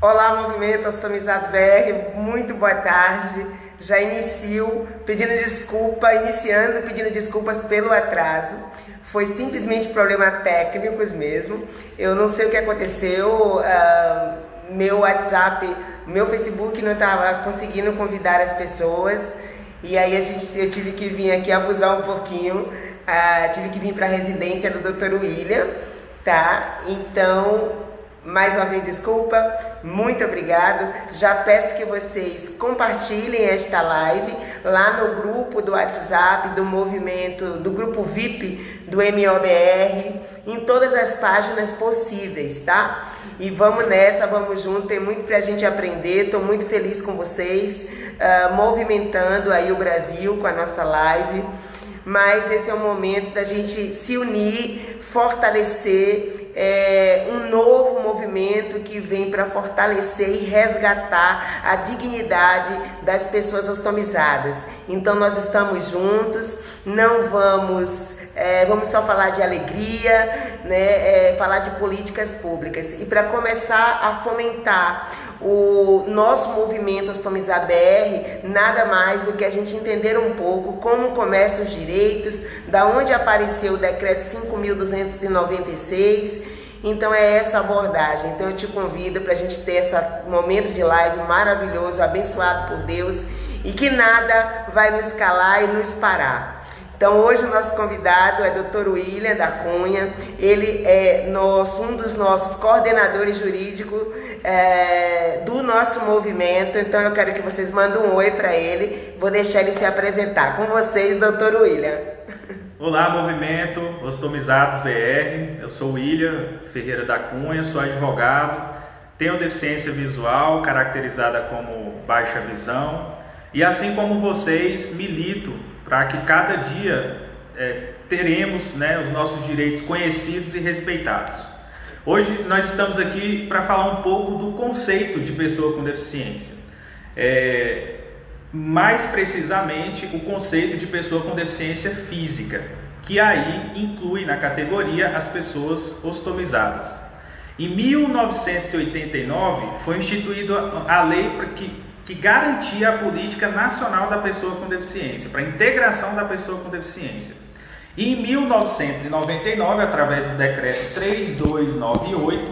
Olá, Movimento Ostomizados BR, muito boa tarde. Já iniciando pedindo desculpas pelo atraso. Foi simplesmente problemas técnicos mesmo. Eu não sei o que aconteceu, meu WhatsApp, meu Facebook não estava conseguindo convidar as pessoas. E aí eu tive que vir aqui abusar um pouquinho. Tive que vir para a residência do Dr. William, tá? Então, mais uma vez, desculpa, muito obrigado. Já peço que vocês compartilhem esta live lá no grupo do WhatsApp, do movimento, do grupo VIP do MOBR, em todas as páginas possíveis, tá? E vamos nessa, vamos junto, tem muito pra gente aprender. Estou muito feliz com vocês, movimentando aí o Brasil com a nossa live. Mas esse é o momento da gente se unir, fortalecer um novo movimento que vem para fortalecer e resgatar a dignidade das pessoas ostomizadas. Então nós estamos juntos, não vamos só falar de alegria, né? Falar de políticas públicas. E para começar a fomentar o nosso movimento Ostomizado BR, nada mais do que a gente entender um pouco como começam os direitos, da onde apareceu o decreto 5.296. Então é essa abordagem. Então eu te convido para a gente ter esse momento de live maravilhoso, abençoado por Deus, e que nada vai nos calar e nos parar. Então hoje o nosso convidado é Dr. William da Cunha. Ele é um dos nossos coordenadores jurídicos do nosso movimento. Então eu quero que vocês mandem um oi para ele. Vou deixar ele se apresentar. Com vocês, Dr. William. Olá, Movimento Ostomizados BR. Eu sou William Ferreira da Cunha, sou advogado, tenho deficiência visual caracterizada como baixa visão e, assim como vocês, milito para que cada dia teremos os nossos direitos conhecidos e respeitados. Hoje nós estamos aqui para falar um pouco do conceito de pessoa com deficiência. Mais precisamente o conceito de pessoa com deficiência física, que aí inclui na categoria as pessoas ostomizadas. Em 1989 foi instituída a lei que garantia a política nacional da pessoa com deficiência, para a integração da pessoa com deficiência. E em 1999, através do decreto 3298,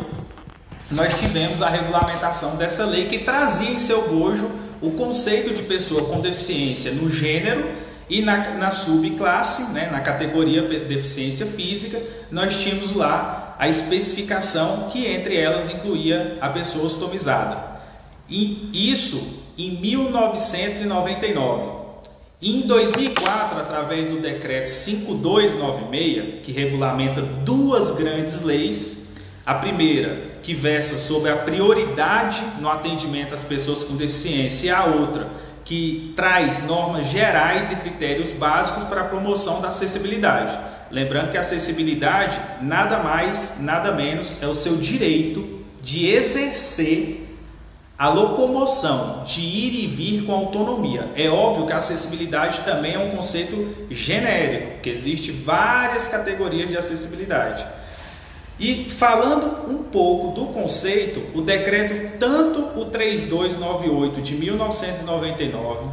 nós tivemos a regulamentação dessa lei que trazia em seu bojo o conceito de pessoa com deficiência no gênero e na subclasse, na categoria deficiência física. Nós tínhamos lá a especificação que entre elas incluía a pessoa ostomizada. E isso em 1999. Em 2004, através do decreto 5296, que regulamenta duas grandes leis, a primeira que versa sobre a prioridade no atendimento às pessoas com deficiência e a outra que traz normas gerais e critérios básicos para a promoção da acessibilidade. Lembrando que a acessibilidade nada mais, nada menos é o seu direito de exercer a locomoção, de ir e vir com autonomia. É óbvio que a acessibilidade também é um conceito genérico, que existe várias categorias de acessibilidade. E falando um pouco do conceito, o decreto, tanto o 3298 de 1999,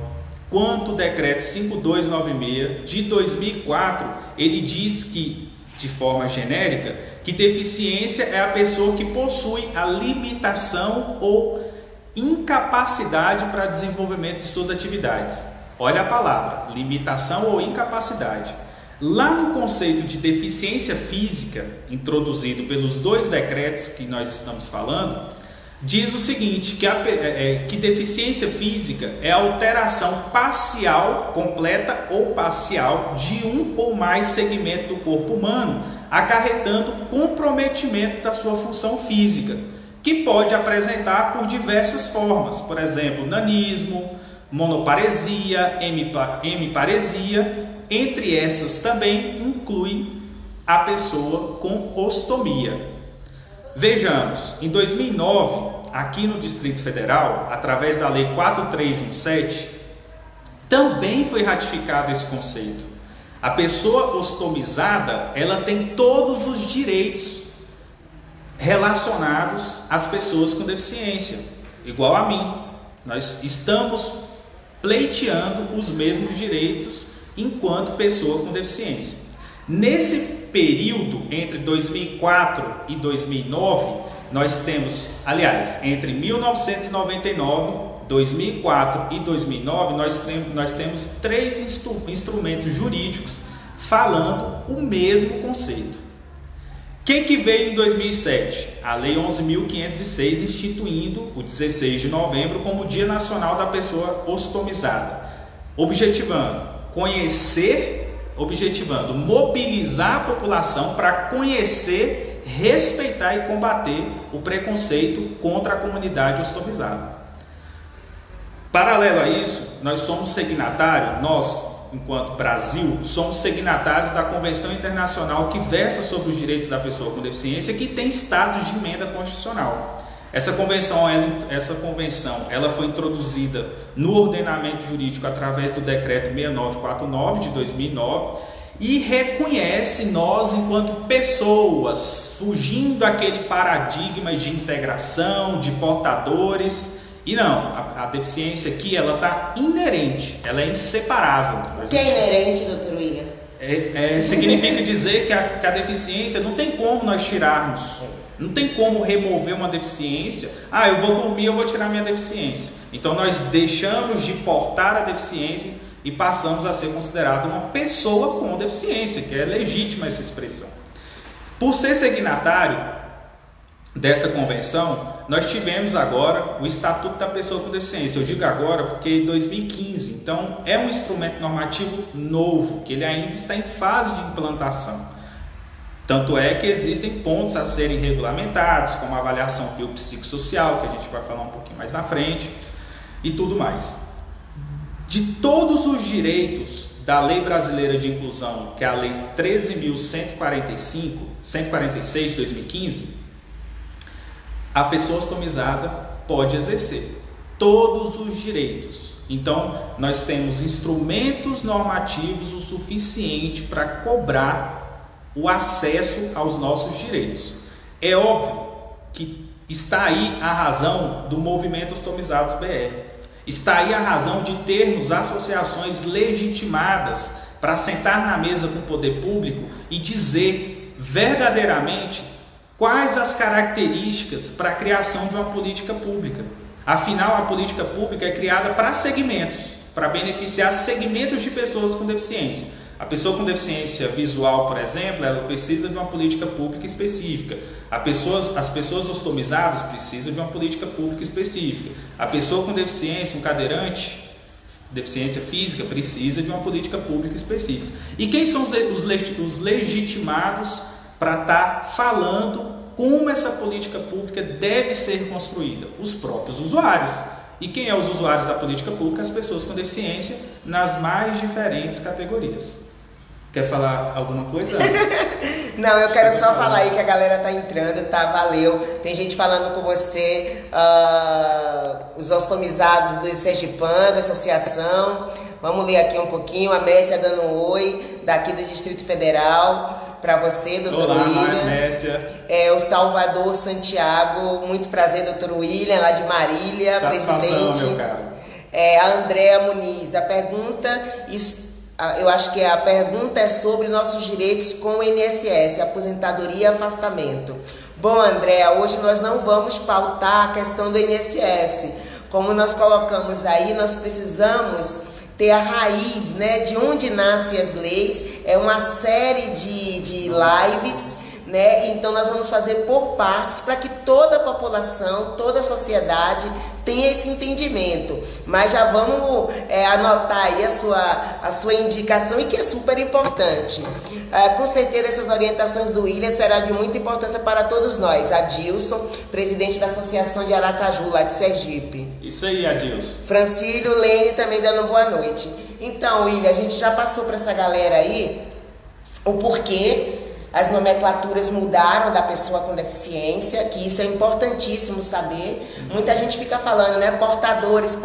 quanto o decreto 5296 de 2004, ele diz que, de forma genérica, que deficiência é a pessoa que possui a limitação ou incapacidade para desenvolvimento de suas atividades. Olha a palavra, limitação ou incapacidade. Lá no conceito de deficiência física, introduzido pelos dois decretos que nós estamos falando, diz o seguinte, que deficiência física é a alteração parcial, completa ou parcial, de um ou mais segmentos do corpo humano, acarretando comprometimento da sua função física, que pode apresentar por diversas formas, por exemplo, nanismo, monoparesia, hemiparesia. Entre essas também inclui a pessoa com ostomia. Vejamos, em 2009, aqui no Distrito Federal, através da Lei 4317, também foi ratificado esse conceito. A pessoa ostomizada, ela tem todos os direitos relacionados às pessoas com deficiência, igual a mim. Nós estamos pleiteando os mesmos direitos enquanto pessoa com deficiência. Nesse período entre 2004 e 2009, nós temos, aliás, entre 1999, 2004 e 2009, nós temos 3 instrumentos jurídicos falando o mesmo conceito. Quem que veio em 2007? A Lei 11.506, instituindo o 16 de novembro como Dia Nacional da Pessoa Ostomizada, objetivando mobilizar a população para conhecer, respeitar e combater o preconceito contra a comunidade ostomizada. Paralelo a isso, nós somos signatários, enquanto Brasil, somos signatários da Convenção Internacional que versa sobre os direitos da pessoa com deficiência, que tem status de emenda constitucional. Essa convenção ela foi introduzida no ordenamento jurídico através do Decreto 6949 de 2009 e reconhece nós enquanto pessoas, fugindo daquele paradigma de integração, de portadores. E não, a deficiência aqui, ela está inerente, ela é inseparável. O que é inerente, doutor William? Significa dizer que a deficiência não tem como nós tirarmos, não tem como remover uma deficiência. Eu vou dormir, eu vou tirar minha deficiência. Então nós deixamos de portar a deficiência e passamos a ser considerado uma pessoa com deficiência, que é legítima essa expressão. Por ser signatário dessa convenção, nós tivemos agora o Estatuto da Pessoa com Deficiência. Eu digo agora porque em 2015, então é um instrumento normativo novo, que ele ainda está em fase de implantação. Tanto é que existem pontos a serem regulamentados, como a avaliação biopsicossocial, que a gente vai falar um pouquinho mais na frente, e tudo mais. De todos os direitos da Lei Brasileira de Inclusão, que é a Lei 13.146 de 2015, a pessoa ostomizada pode exercer todos os direitos. Então, nós temos instrumentos normativos o suficiente para cobrar o acesso aos nossos direitos. É óbvio que está aí a razão do movimento Ostomizados BR. Está aí a razão de termos associações legitimadas para sentar na mesa com o poder público e dizer verdadeiramente quais as características para a criação de uma política pública. Afinal, a política pública é criada para segmentos, para beneficiar segmentos de pessoas com deficiência. A pessoa com deficiência visual, por exemplo, ela precisa de uma política pública específica. As pessoas ostomizadas precisam de uma política pública específica. A pessoa com deficiência, um cadeirante, deficiência física, precisa de uma política pública específica. E quem são os legitimados para estar falando como essa política pública deve ser construída? Os próprios usuários. E quem é os usuários da política pública? As pessoas com deficiência nas mais diferentes categorias. Quer falar alguma coisa? Não, eu quero só falar aí que a galera tá entrando, tá? Valeu. Tem gente falando com você, os ostomizados do Sergipano, da associação. Vamos ler aqui um pouquinho. A Mércia dando um oi, daqui do Distrito Federal. Para você, doutor William. Mércia. O Salvador Santiago, muito prazer, doutor William, lá de Marília, presidente. Meu caro. A Andréa Muniz, a pergunta, eu acho que a pergunta é sobre nossos direitos com o INSS, aposentadoria e afastamento. Bom, Andréa, hoje nós não vamos pautar a questão do INSS. Como nós colocamos aí, nós precisamos ter a raiz, né, de onde nascem as leis. É uma série de lives, né? Então nós vamos fazer por partes para que toda a população, toda a sociedade tenha esse entendimento. Mas já vamos anotar aí a sua indicação, e que é super importante. Com certeza essas orientações do William serão de muita importância para todos nós. Adilson, presidente da Associação de Aracaju, lá de Sergipe. Isso aí, Adilson. Francílio Lene também dando boa noite. Então, William, a gente já passou para essa galera aí o porquê as nomenclaturas mudaram da pessoa com deficiência, que isso é importantíssimo saber. Muita gente fica falando, né, portadores.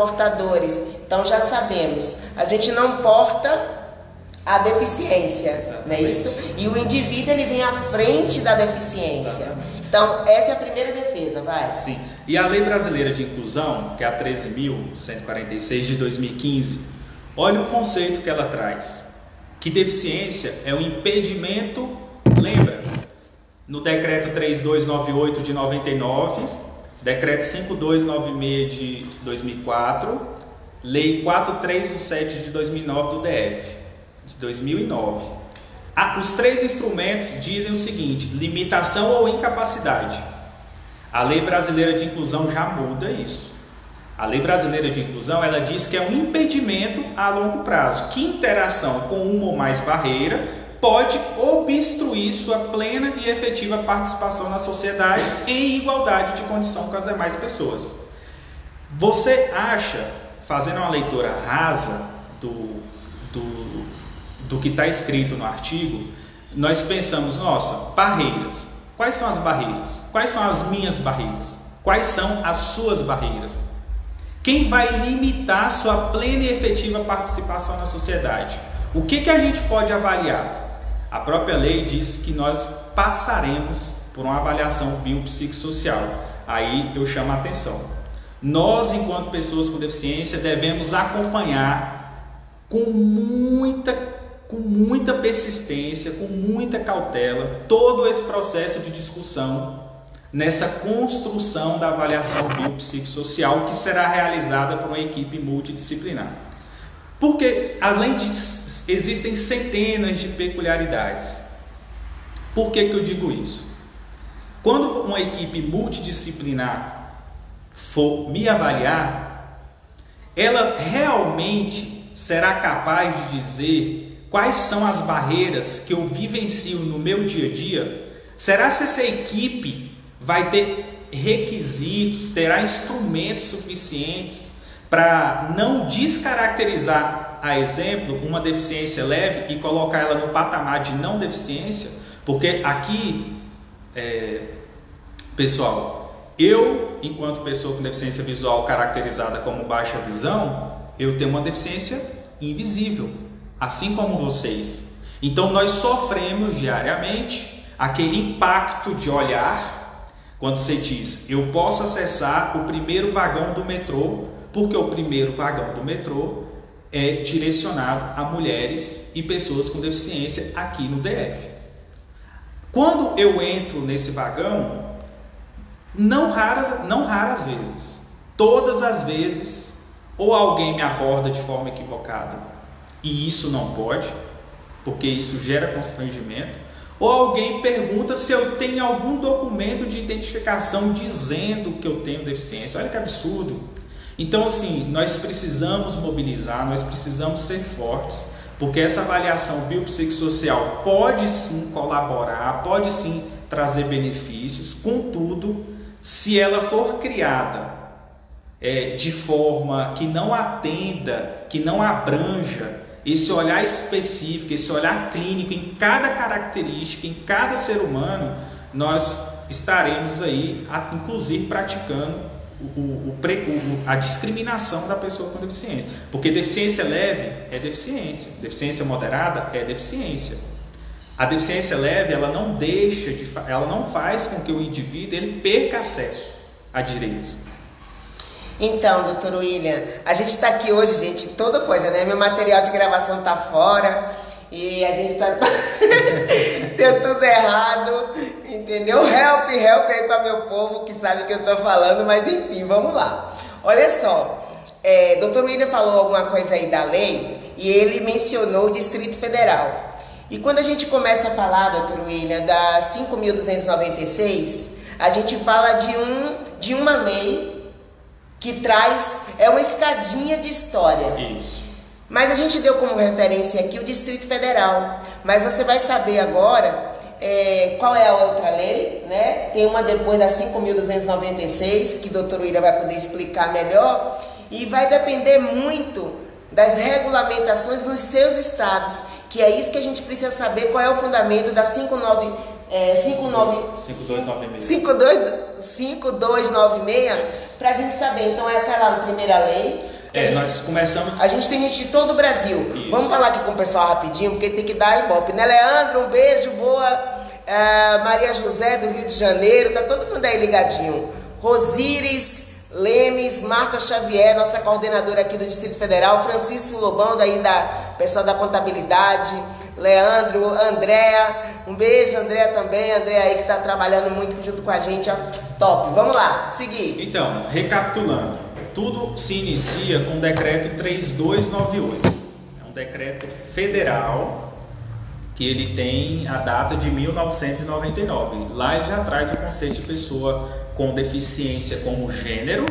Então já sabemos, a gente não porta a deficiência, não é isso? E o indivíduo, ele vem à frente da deficiência. Exatamente. Então, essa é a primeira defesa, vai. Sim. E a Lei Brasileira de Inclusão, que é a 13.146 de 2015, olha o conceito que ela traz. Que deficiência é um impedimento, lembra? No decreto 3298 de 99, decreto 5296 de 2004, lei 4317 de 2009 do DF, de 2009. Os três instrumentos dizem o seguinte: limitação ou incapacidade. A Lei Brasileira de Inclusão já muda isso. A Lei Brasileira de Inclusão, ela diz que é um impedimento a longo prazo, que interação com uma ou mais barreiras pode obstruir sua plena e efetiva participação na sociedade em igualdade de condição com as demais pessoas. Você acha, fazendo uma leitura rasa do que está escrito no artigo, nós pensamos, nossa, barreiras. Quais são as barreiras? Quais são as minhas barreiras? Quais são as suas barreiras? Quem vai limitar sua plena e efetiva participação na sociedade? O que a gente pode avaliar? A própria lei diz que nós passaremos por uma avaliação biopsicossocial. Aí eu chamo a atenção. Nós, enquanto pessoas com deficiência, devemos acompanhar com muita persistência, com muita cautela, todo esse processo de discussão nessa construção da avaliação biopsicossocial que será realizada por uma equipe multidisciplinar. Porque, além disso, existem centenas de peculiaridades. Por que eu digo isso? Quando uma equipe multidisciplinar for me avaliar, ela realmente será capaz de dizer quais são as barreiras que eu vivencio no meu dia a dia? Será que essa equipe vai ter requisitos, terá instrumentos suficientes para não descaracterizar, a exemplo, uma deficiência leve e colocar ela no patamar de não deficiência? Porque aqui, pessoal, eu, enquanto pessoa com deficiência visual caracterizada como baixa visão, eu tenho uma deficiência invisível, assim como vocês. Então nós sofremos diariamente aquele impacto de olhar, quando você diz, eu posso acessar o primeiro vagão do metrô, porque o primeiro vagão do metrô é direcionado a mulheres e pessoas com deficiência aqui no DF. Quando eu entro nesse vagão, não raras vezes, todas as vezes, ou alguém me aborda de forma equivocada, e isso não pode, porque isso gera constrangimento, ou alguém pergunta se eu tenho algum documento de identificação dizendo que eu tenho deficiência. Olha que absurdo. Então, assim, nós precisamos mobilizar, nós precisamos ser fortes, porque essa avaliação biopsicossocial pode sim colaborar, pode sim trazer benefícios, contudo, se ela for criada de forma que não atenda, que não abranja esse olhar específico, esse olhar clínico em cada característica, em cada ser humano, nós estaremos aí, inclusive, praticando a discriminação da pessoa com deficiência. Porque deficiência leve é deficiência, deficiência moderada é deficiência. A deficiência leve, ela não faz com que o indivíduo ele perca acesso a direitos. Então, doutor William, a gente está aqui hoje, gente, toda coisa, né? Meu material de gravação está fora e a gente está deu tudo errado, entendeu? Help aí para meu povo que sabe o que eu estou falando, mas enfim, vamos lá. Olha só, doutor William falou alguma coisa aí da lei e ele mencionou o Distrito Federal. E quando a gente começa a falar, doutor William, da 5.296, a gente fala de uma lei que traz, uma escadinha de história. Isso. Mas a gente deu como referência aqui o Distrito Federal. Mas você vai saber agora qual é a outra lei, né? Tem uma depois da 5.296, que o doutor William vai poder explicar melhor. E vai depender muito das regulamentações nos seus estados, que é isso que a gente precisa saber, qual é o fundamento da 5296, para a gente saber. Então é aquela primeira lei. Nós começamos. A gente tem gente de todo o Brasil. Isso. Vamos falar aqui com o pessoal rapidinho, porque tem que dar ibope, né, Leandro? Um beijo, boa. Maria José do Rio de Janeiro, tá todo mundo aí ligadinho. Rosíris Lemes, Marta Xavier, nossa coordenadora aqui do Distrito Federal, Francisco Lobão, daí da pessoal da contabilidade, Leandro, Andréa, um beijo, Andréa também, Andréa aí que tá trabalhando muito junto com a gente, ó, top. Vamos lá, seguir. Então, recapitulando, tudo se inicia com o decreto 3298, é um decreto federal que ele tem a data de 1999. Lá ele já traz o conceito de pessoa com deficiência como gênero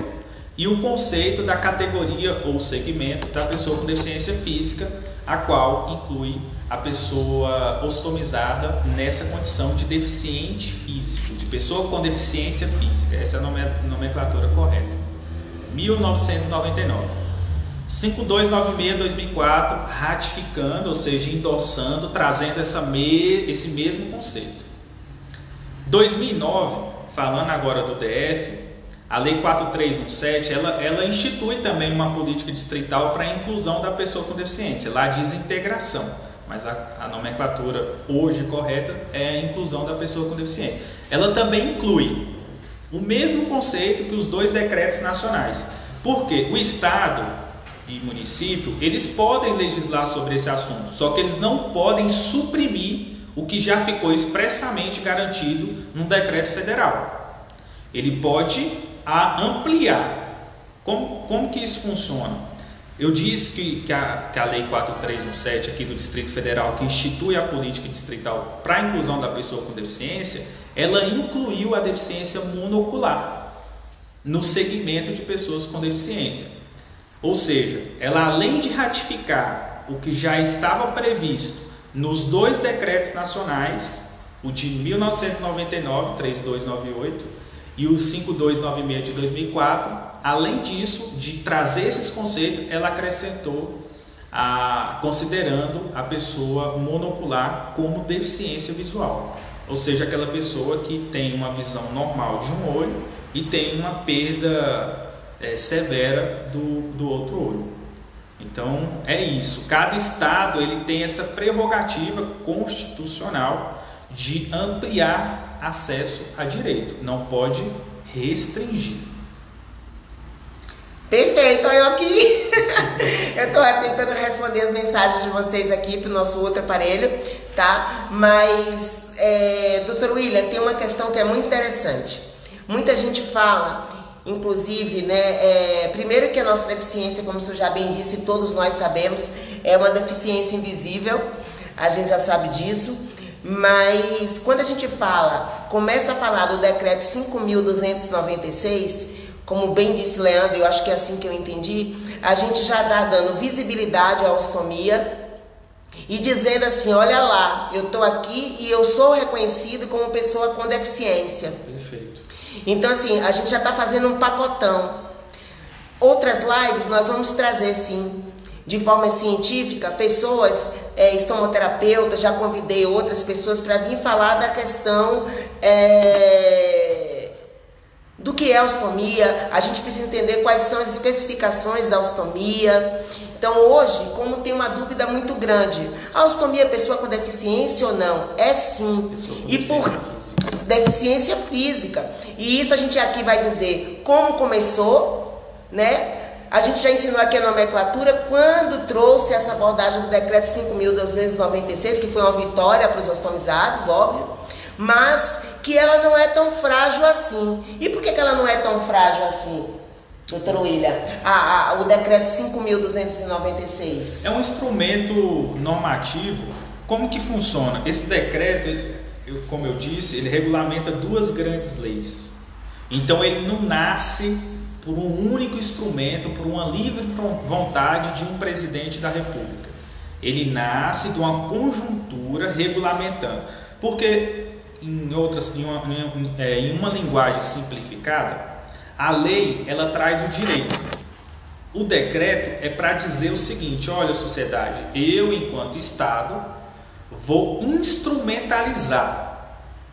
e o conceito da categoria ou segmento da pessoa com deficiência física, a qual inclui a pessoa ostomizada nessa condição de deficiente físico, de pessoa com deficiência física. Essa é a nomenclatura correta. 1999. 5296-2004, ratificando, ou seja, endossando, trazendo esse mesmo conceito. 2009, falando agora do DF, a Lei 4317, ela institui também uma política distrital para a inclusão da pessoa com deficiência. Lá diz integração, mas a nomenclatura hoje correta é a inclusão da pessoa com deficiência. Ela também inclui o mesmo conceito que os dois decretos nacionais, porque o Estado e município, eles podem legislar sobre esse assunto, só que eles não podem suprimir o que já ficou expressamente garantido num decreto federal. Ele pode ampliar. Como que isso funciona? Eu disse que a Lei 4317 aqui do Distrito Federal, que institui a política distrital para a inclusão da pessoa com deficiência, ela incluiu a deficiência monocular no segmento de pessoas com deficiência. Ou seja, ela além de ratificar o que já estava previsto nos dois decretos nacionais, o de 1999, 3298, e o 5296 de 2004, além disso, de trazer esses conceitos, ela acrescentou, considerando a pessoa monocular como deficiência visual. Ou seja, aquela pessoa que tem uma visão normal de um olho e tem uma perda severa do outro olho. Então é isso, cada estado ele tem essa prerrogativa constitucional de ampliar acesso a direito, não pode restringir. Perfeito, eu aqui eu estou tentando responder as mensagens de vocês aqui para o nosso outro aparelho, tá? Mas, Dr. William, tem uma questão que é muito interessante. Muita gente fala, inclusive, né, primeiro que a nossa deficiência, como o senhor já bem disse, todos nós sabemos, é uma deficiência invisível, a gente já sabe disso, mas quando a gente começa a falar do decreto 5.296, como bem disse Leandro, eu acho que é assim que eu entendi, a gente já está dando visibilidade à ostomia e dizendo assim, olha lá, eu estou aqui e eu sou reconhecido como pessoa com deficiência. Perfeito. Então, assim, a gente já está fazendo um pacotão. Outras lives nós vamos trazer, sim, de forma científica, pessoas, estomoterapeutas, já convidei outras pessoas para vir falar da questão do que é ostomia. A gente precisa entender quais são as especificações da ostomia. Então, hoje, como tem uma dúvida muito grande, a ostomia é pessoa com deficiência ou não? É sim. E por deficiência física. E isso a gente aqui vai dizer como começou, né? A gente já ensinou aqui a nomenclatura quando trouxe essa abordagem do decreto 5.296, que foi uma vitória para os ostomizados, óbvio, mas que ela não é tão frágil assim. E por que ela não é tão frágil assim, doutor William? O decreto 5.296. É um instrumento normativo. Como que funciona? Esse decreto, como eu disse, ele regulamenta duas grandes leis. Então ele não nasce por um único instrumento, por uma livre vontade de um presidente da República. Ele nasce de uma conjuntura regulamentando. Porque, em uma linguagem simplificada, a lei ela traz o direito. O decreto é para dizer o seguinte: olha, sociedade, eu, enquanto Estado, vou instrumentalizar.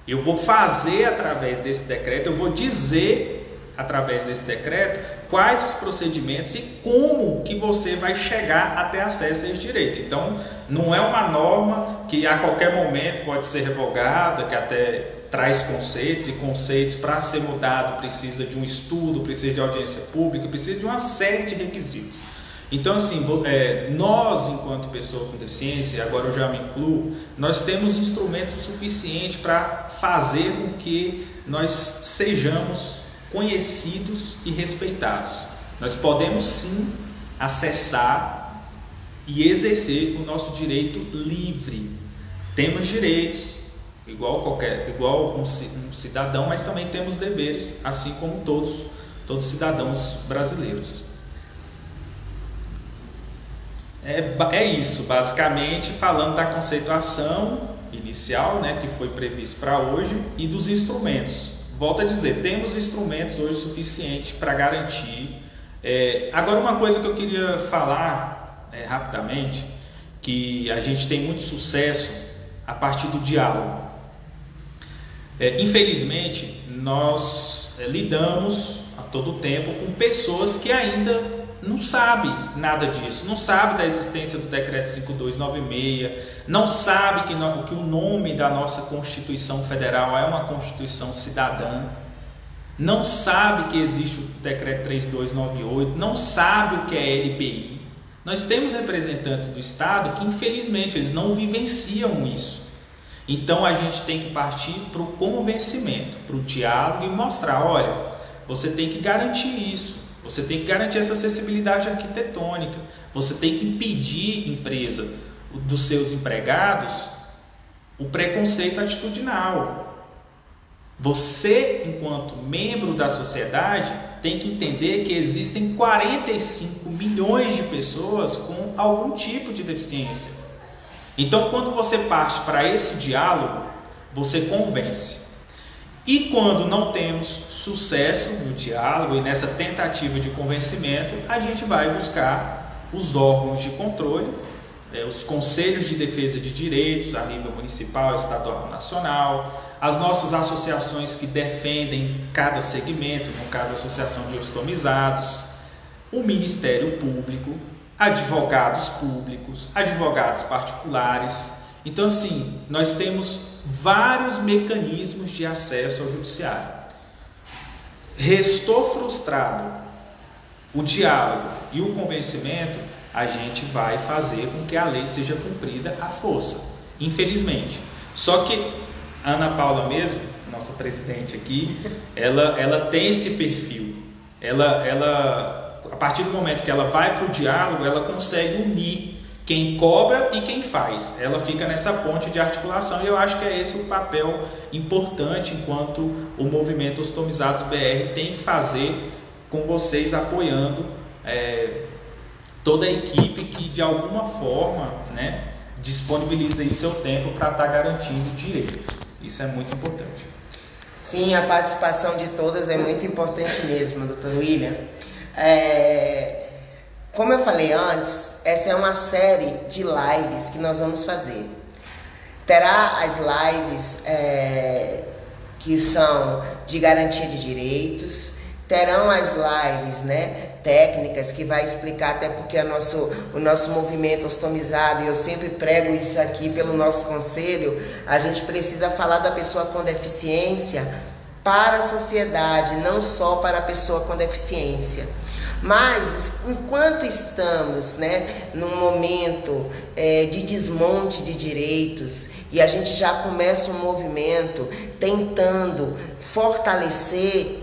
Eu vou fazer através desse decreto, eu vou dizer através desse decreto, quais os procedimentos e como que você vai chegar até acesso a esse direito. Então, não é uma norma que a qualquer momento pode ser revogada, que até traz conceitos, e conceitos para ser mudado precisa de um estudo, precisa de audiência pública, precisa de uma série de requisitos. Então, assim, nós, enquanto pessoa com deficiência, agora eu já me incluo, nós temos instrumentos suficientes para fazer com que nós sejamos conhecidos e respeitados. Nós podemos sim acessar e exercer o nosso direito livre. Temos direitos, igual um cidadão, mas também temos deveres, assim como todos cidadãos brasileiros. É isso, basicamente, falando da conceituação inicial, né, que foi previsto para hoje, e dos instrumentos. Volto a dizer, temos instrumentos hoje suficientes para garantir. Agora, uma coisa que eu queria falar rapidamente, que a gente tem muito sucesso a partir do diálogo. Infelizmente, nós lidamos a todo tempo com pessoas que ainda não sabe nada disso, não sabe da existência do decreto 5296, não sabe que o nome da nossa Constituição Federal é uma Constituição cidadã, não sabe que existe o decreto 3298, não sabe o que é LPI. Nós temos representantes do Estado que, infelizmente, eles não vivenciam isso. Então a gente tem que partir para o convencimento, para o diálogo e mostrar, olha, você tem que garantir isso. Você tem que garantir essa acessibilidade arquitetônica. Você tem que impedir, empresa, dos seus empregados, o preconceito atitudinal. Você, enquanto membro da sociedade, tem que entender que existem 45 milhões de pessoas com algum tipo de deficiência. Então, quando você parte para esse diálogo, você convence. E quando não temos sucesso no diálogo e nessa tentativa de convencimento, a gente vai buscar os órgãos de controle, os conselhos de defesa de direitos a nível municipal, estadual, nacional, as nossas associações que defendem cada segmento, no caso a Associação de Ostomizados, o Ministério Público, advogados públicos, advogados particulares. Então, assim, nós temos vários mecanismos de acesso ao judiciário. Restou frustrado o diálogo e o convencimento, a gente vai fazer com que a lei seja cumprida à força, infelizmente. Só que a Ana Paula mesmo, nossa presidente aqui, ela tem esse perfil. A partir do momento que ela vai para o diálogo, ela consegue unir quem cobra e quem faz. Ela fica nessa ponte de articulação e eu acho que é esse o papel importante enquanto o movimento Ostomizados BR tem que fazer, com vocês apoiando toda a equipe que de alguma forma, né, disponibiliza aí seu tempo para estar garantindo direitos. Isso é muito importante. Sim, a participação de todas é muito importante mesmo, Dr. William. Como eu falei antes, essa é uma série de lives que nós vamos fazer. Terá as lives que são de garantia de direitos, terão as lives, né, técnicas, que vai explicar, até porque o nosso movimento ostomizado, e eu sempre prego isso aqui pelo nosso conselho, a gente precisa falar da pessoa com deficiência para a sociedade, não só para a pessoa com deficiência. Mas, enquanto estamos, né, num momento de desmonte de direitos, e a gente já começa um movimento tentando fortalecer,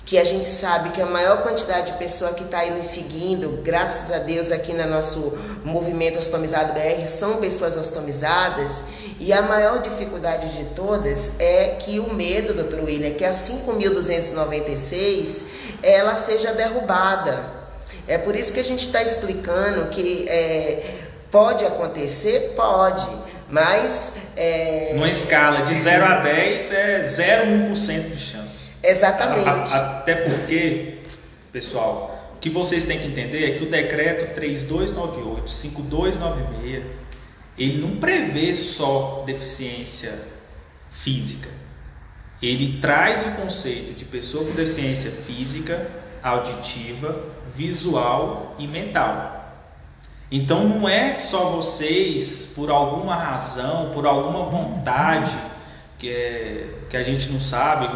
que a gente sabe que a maior quantidade de pessoas que está aí nos seguindo, graças a Deus aqui no nosso movimento Ostomizado BR, são pessoas ostomizadas, e a maior dificuldade de todas é que o medo, Dr. William, que a 5.296, ela seja derrubada. É por isso que a gente está explicando que pode acontecer, pode, mas... Numa escala de 0 a 10 é 0,1% de chance. Exatamente. Até porque, pessoal, o que vocês têm que entender é que o decreto 3298, 5296, ele não prevê só deficiência física. ele traz o conceito de pessoa com deficiência física, auditiva, visual e mental. Então não é só vocês, por alguma razão, por alguma vontade, que a gente não sabe,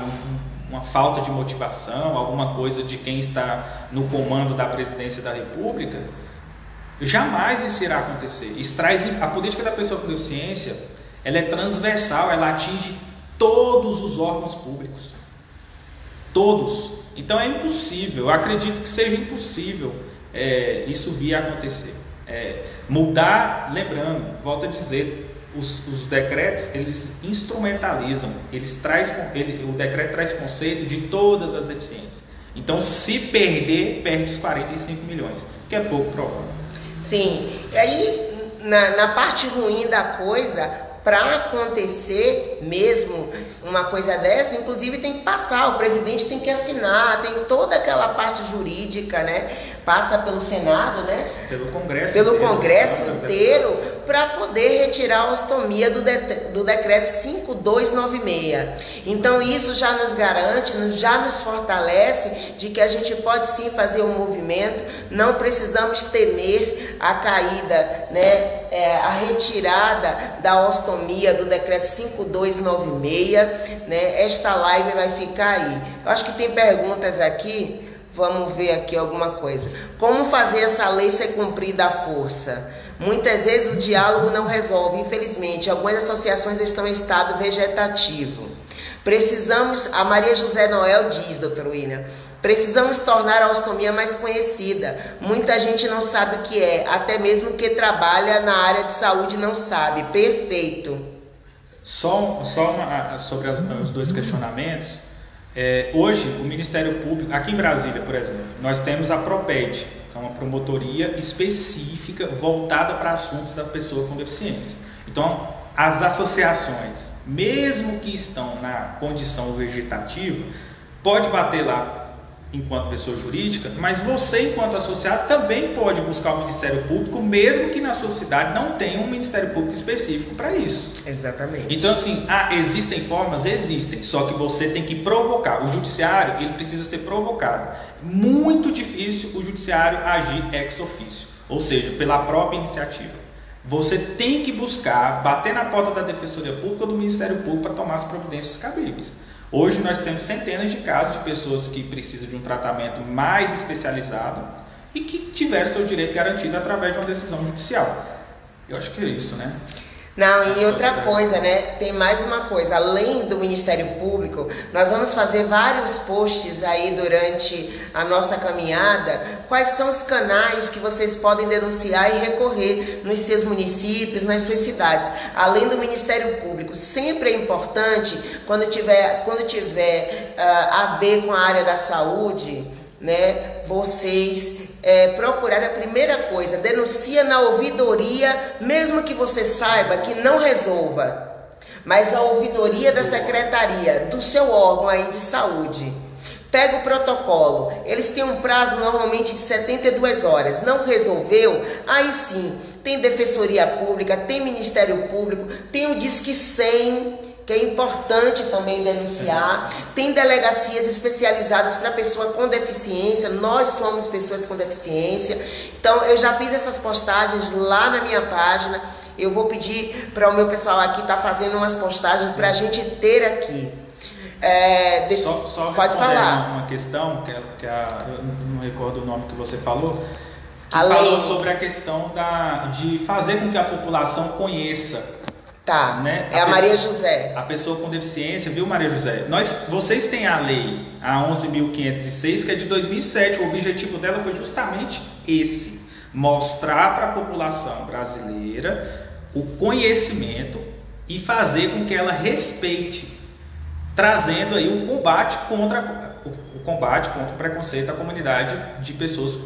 uma falta de motivação, alguma coisa de quem está no comando da presidência da República, jamais isso irá acontecer. A política da pessoa com deficiência, ela é transversal, ela atinge todos os órgãos públicos. Todos. Então é impossível, eu acredito que seja impossível isso vir a acontecer. Mudar, lembrando, volto a dizer, os decretos, eles instrumentalizam, o decreto traz conceito de todas as deficiências. Então, se perder, perde os 45 milhões, que é pouco provável. Sim, e aí, na parte ruim da coisa, para acontecer mesmo uma coisa dessa, inclusive tem que passar, o presidente tem que assinar, tem toda aquela parte jurídica, né? Passa pelo Senado, né? Pelo Congresso inteiro, para poder retirar a ostomia do decreto 5296. Então isso já nos garante, já nos fortalece de que a gente pode sim fazer um movimento, não precisamos temer a caída, né? A retirada da ostomia do decreto 5296, né? Esta live vai ficar aí. Eu acho que tem perguntas aqui. Vamos ver aqui alguma coisa. Como fazer essa lei ser cumprida à força? Muitas vezes o diálogo não resolve, infelizmente. Algumas associações estão em estado vegetativo. Precisamos, a Maria José Noel diz, doutor William, precisamos tornar a ostomia mais conhecida. Muita gente não sabe o que é, até mesmo que trabalha na área de saúde não sabe. Perfeito. Sobre os dois questionamentos. Hoje, o Ministério Público, aqui em Brasília, por exemplo, nós temos a PROPED, que é uma promotoria específica voltada para assuntos da pessoa com deficiência. Então, as associações, mesmo que estão na condição vegetativa, pode bater lá enquanto pessoa jurídica, mas você, enquanto associado, também pode buscar o Ministério Público, mesmo que na sua cidade não tenha um Ministério Público específico para isso. Exatamente. Então, assim, existem formas? Existem, só que você tem que provocar. O judiciário, ele precisa ser provocado. Muito difícil o judiciário agir ex officio, ou seja, pela própria iniciativa. Você tem que buscar, bater na porta da Defensoria Pública ou do Ministério Público para tomar as providências cabíveis. Hoje nós temos centenas de casos de pessoas que precisam de um tratamento mais especializado e que tiveram seu direito garantido através de uma decisão judicial. Eu acho que é isso, né? Não, e outra coisa, né? Tem mais uma coisa, além do Ministério Público, nós vamos fazer vários posts aí durante a nossa caminhada. Quais são os canais que vocês podem denunciar e recorrer nos seus municípios, nas suas cidades? Além do Ministério Público, sempre é importante, quando tiver a ver com a área da saúde, né? Vocês procurar a primeira coisa, denuncia na ouvidoria, mesmo que você saiba que não resolva, mas a ouvidoria da secretaria, do seu órgão aí de saúde. Pega o protocolo, eles têm um prazo normalmente de 72 horas, não resolveu, aí sim, tem Defensoria Pública, tem Ministério Público, tem o Disque 100, que é importante também denunciar. Tem delegacias especializadas para pessoa com deficiência, nós somos pessoas com deficiência. Então eu já fiz essas postagens lá na minha página, eu vou pedir para o meu pessoal aqui estar fazendo umas postagens para a gente ter aqui. Só pode falar. Uma questão, eu não recordo o nome que você falou, que falou sobre a questão de fazer com que a população conheça. Tá, né? A Maria José. A pessoa com deficiência, viu, Maria José? Vocês têm a lei, a 11.506, que é de 2007. O objetivo dela foi justamente esse: mostrar para a população brasileira o conhecimento e fazer com que ela respeite, trazendo aí o combate contra o preconceito à comunidade de pessoas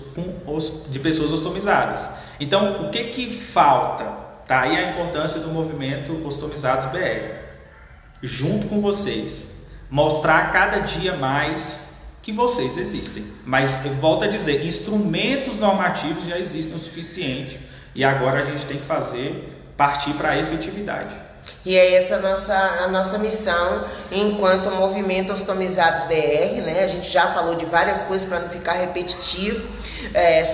ostomizadas. Então, o que falta? Tá aí a importância do movimento Ostomizados BR. Junto com vocês, mostrar cada dia mais que vocês existem. Mas, eu volto a dizer, instrumentos normativos já existem o suficiente. E agora a gente tem que partir para a efetividade. E é essa a nossa missão enquanto Movimento Ostomizados BR, né? A gente já falou de várias coisas para não ficar repetitivo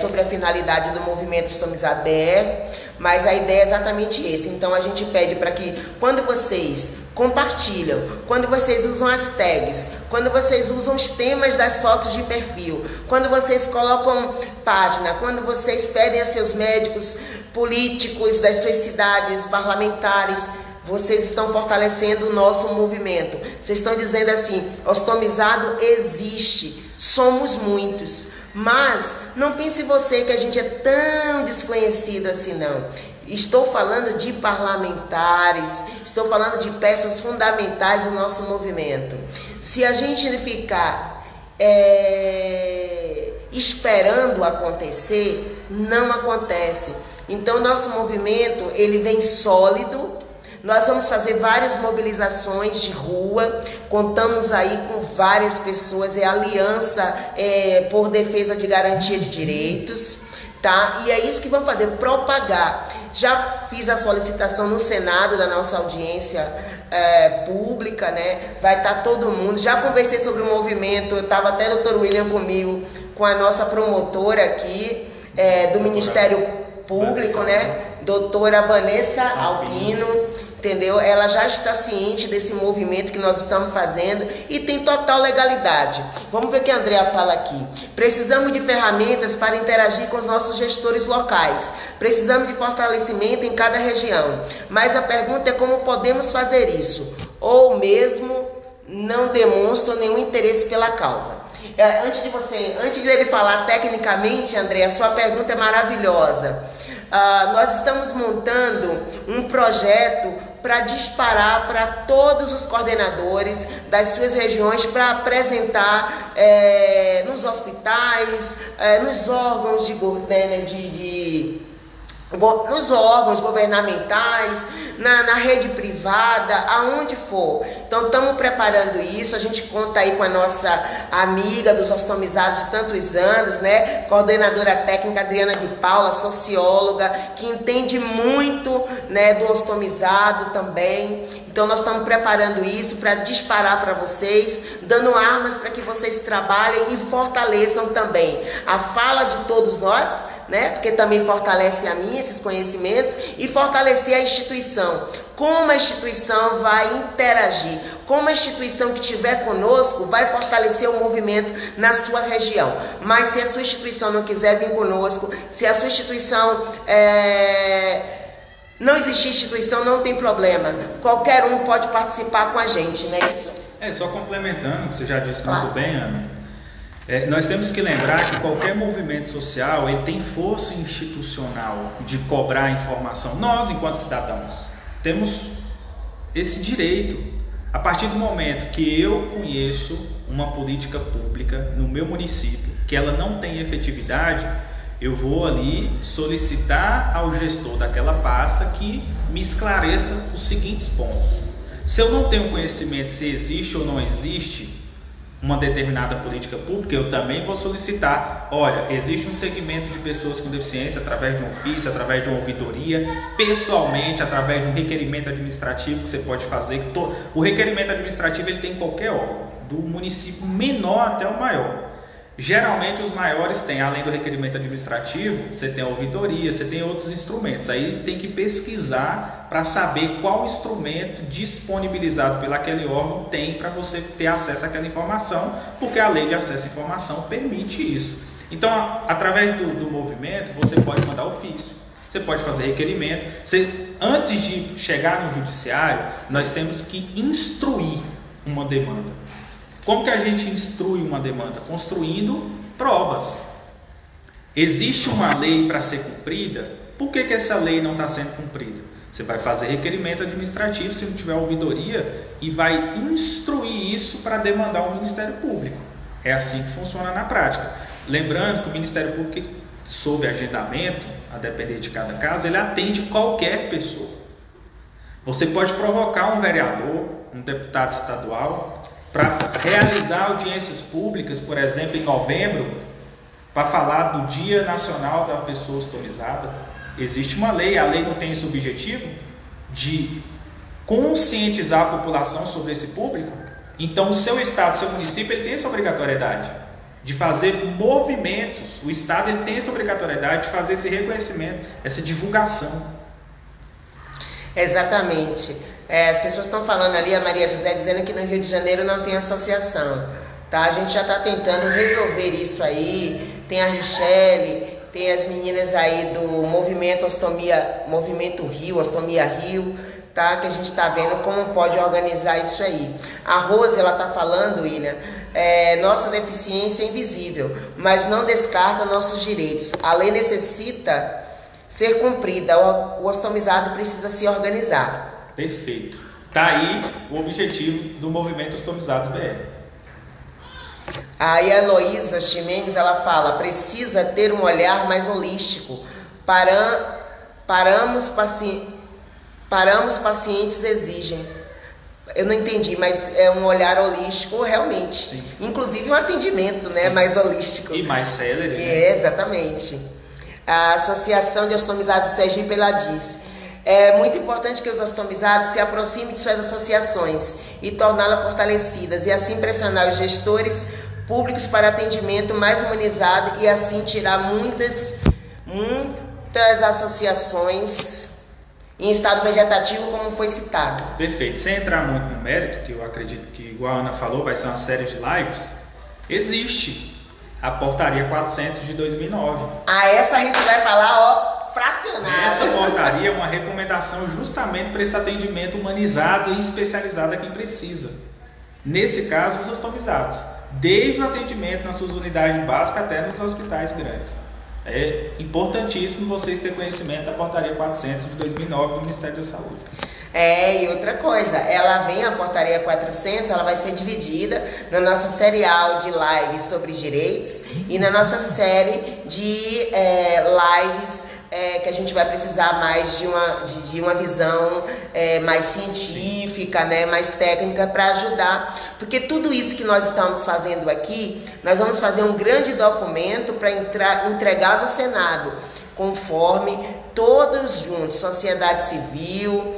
sobre a finalidade do Movimento Ostomizado BR, mas a ideia é exatamente essa. Então a gente pede para que quando vocês compartilham, quando vocês usam as tags, quando vocês usam os temas das fotos de perfil, quando vocês colocam página, quando vocês pedem a seus médicos, políticos das suas cidades, parlamentares, vocês estão fortalecendo o nosso movimento. Vocês estão dizendo assim: ostomizado existe, somos muitos. Mas não pense você que a gente é tão desconhecido assim, não. Estou falando de parlamentares, estou falando de peças fundamentais do nosso movimento. Se a gente ficar esperando acontecer, não acontece. Então, nosso movimento, ele vem sólido. Nós vamos fazer várias mobilizações de rua, contamos aí com várias pessoas, Aliança por Defesa de Garantia de Direitos, tá? E é isso que vamos fazer, propagar. Já fiz a solicitação no Senado da nossa audiência pública, né? Vai estar todo mundo. Já conversei sobre o movimento, estava até o Dr. William comigo, com a nossa promotora aqui do Ministério Público, né? Doutora Vanessa Alpino, entendeu? Ela já está ciente desse movimento que nós estamos fazendo e tem total legalidade. Vamos ver o que a Andrea fala aqui. Precisamos de ferramentas para interagir com os nossos gestores locais. Precisamos de fortalecimento em cada região. Mas a pergunta é como podemos fazer isso? Ou mesmo não demonstram nenhum interesse pela causa. Antes de ele falar tecnicamente, André, a sua pergunta é maravilhosa. Nós estamos montando um projeto para disparar para todos os coordenadores das suas regiões para apresentar nos hospitais, nos órgãos nos órgãos governamentais, na rede privada, aonde for. Então estamos preparando isso, a gente conta aí com a nossa amiga dos ostomizados de tantos anos, né? Coordenadora técnica Adriana de Paula, socióloga, que entende muito, né, do ostomizado também. Então nós estamos preparando isso para disparar para vocês, dando armas para que vocês trabalhem e fortaleçam também a fala de todos nós, né? Porque também fortalece a mim esses conhecimentos e fortalecer a instituição. Como a instituição vai interagir, como a instituição que estiver conosco vai fortalecer o movimento na sua região. Mas se a sua instituição não quiser vir conosco, se a sua instituição não existir instituição, não tem problema. Qualquer um pode participar com a gente, né? Só complementando, que você já disse muito bem, Ana. Nós temos que lembrar que qualquer movimento social ele tem força institucional de cobrar informação. Nós, enquanto cidadãos, temos esse direito. A partir do momento que eu conheço uma política pública no meu município, que ela não tem efetividade, eu vou ali solicitar ao gestor daquela pasta que me esclareça os seguintes pontos. Se eu não tenho conhecimento se existe ou não existe uma determinada política pública, eu também vou solicitar: olha, existe um segmento de pessoas com deficiência através de um ofício, através de uma ouvidoria, pessoalmente, através de um requerimento administrativo que você pode fazer. O requerimento administrativo ele tem em qualquer órgão, do município menor até o maior. Geralmente os maiores têm, além do requerimento administrativo, você tem a ouvidoria, você tem outros instrumentos. Aí tem que pesquisar para saber qual instrumento disponibilizado pelo aquele órgão tem para você ter acesso àquela informação, porque a lei de acesso à informação permite isso. Então, através do movimento, você pode mandar ofício, você pode fazer requerimento. Antes de chegar no judiciário, nós temos que instruir uma demanda. Como que a gente instrui uma demanda? Construindo provas. Existe uma lei para ser cumprida? Por que essa lei não está sendo cumprida? Você vai fazer requerimento administrativo, se não tiver ouvidoria, e vai instruir isso para demandar ao Ministério Público. É assim que funciona na prática. Lembrando que o Ministério Público, sob agendamento, a depender de cada caso, ele atende qualquer pessoa. Você pode provocar um vereador, um deputado estadual, para realizar audiências públicas, por exemplo, em novembro, para falar do Dia Nacional da Pessoa Ostomizada. Existe uma lei, a lei não tem esse objetivo de conscientizar a população sobre esse público. Então o seu estado, seu município, ele tem essa obrigatoriedade de fazer movimentos. O estado ele tem essa obrigatoriedade de fazer esse reconhecimento, essa divulgação. Exatamente. As pessoas estão falando ali, a Maria José dizendo que no Rio de Janeiro não tem associação, tá? A gente já está tentando resolver isso aí. Tem a Richelle, tem as meninas aí do Movimento Rio, Ostomia Rio, tá? Que a gente está vendo como pode organizar isso aí. A Rose, ela está falando, William, nossa deficiência é invisível, mas não descarta nossos direitos. A lei necessita ser cumprida, o ostomizado precisa se organizar. Perfeito. Tá aí o objetivo do movimento Ostomizados BR. Aí a Heloísa Ximenes, ela fala, precisa ter um olhar mais holístico. Paramos, pacientes exigem. Eu não entendi, mas é um olhar holístico realmente. Sim. Inclusive um atendimento, né, mais holístico. E mais célere. Né? Exatamente. A Associação de Ostomizados Sergipe, ela diz, é muito importante que os ostomizados se aproximem de suas associações e torná-las fortalecidas e assim pressionar os gestores públicos para atendimento mais humanizado e assim tirar muitas associações em estado vegetativo, como foi citado. Perfeito. Sem entrar muito no mérito, que eu acredito que, igual a Ana falou, vai ser uma série de lives, existe a Portaria 400 de 2009. Essa a gente vai falar, ó, fracionada. Essa portaria é uma recomendação justamente para esse atendimento humanizado e especializado a quem precisa. Nesse caso, os ostomizados. Desde o atendimento nas suas unidades básicas até nos hospitais grandes. É importantíssimo vocês terem conhecimento da Portaria 400 de 2009 do Ministério da Saúde. E outra coisa, ela vem, a Portaria 400, ela vai ser dividida na nossa serial de lives sobre direitos e na nossa série de lives que a gente vai precisar mais de uma visão mais científica, né, mais técnica para ajudar. Porque tudo isso que nós estamos fazendo aqui, nós vamos fazer um grande documento para entregar no Senado, conforme todos juntos, sociedade civil,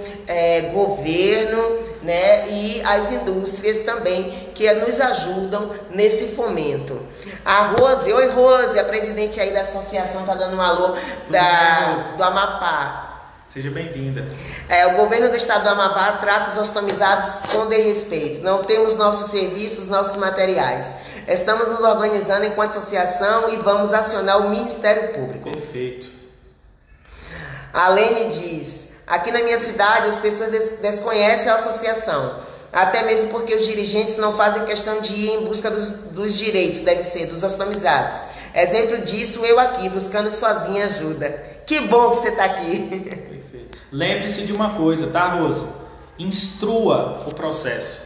governo, né, e as indústrias também, que nos ajudam nesse fomento. A Rose, oi Rose, a presidente aí da associação está dando um alô do Amapá. Seja bem-vinda. O governo do estado do Amapá trata os ostomizados com desrespeito. Não temos nossos serviços, nossos materiais. Estamos nos organizando enquanto associação e vamos acionar o Ministério Público. Perfeito. A Lene diz, aqui na minha cidade as pessoas desconhecem a associação, até mesmo porque os dirigentes não fazem questão de ir em busca dos direitos, deve ser, dos ostomizados. Exemplo disso, eu aqui, buscando sozinha ajuda. Que bom que você está aqui. Perfeito. Lembre-se de uma coisa, tá, Rose? Instrua o processo.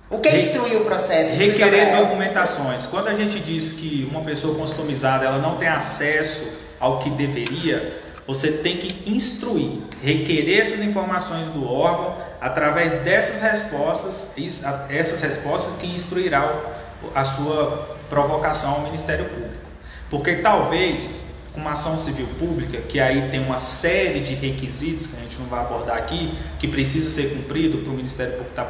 O que é instruir o processo? Requerer documentações. Quando a gente diz que uma pessoa customizada ela não tem acesso ao que deveria, você tem que instruir, requerer essas informações do órgão através dessas respostas, essas respostas que instruirá a sua provocação ao Ministério Público. Porque talvez, com uma ação civil pública, que aí tem uma série de requisitos que a gente não vai abordar aqui, que precisa ser cumprido para o Ministério Público estar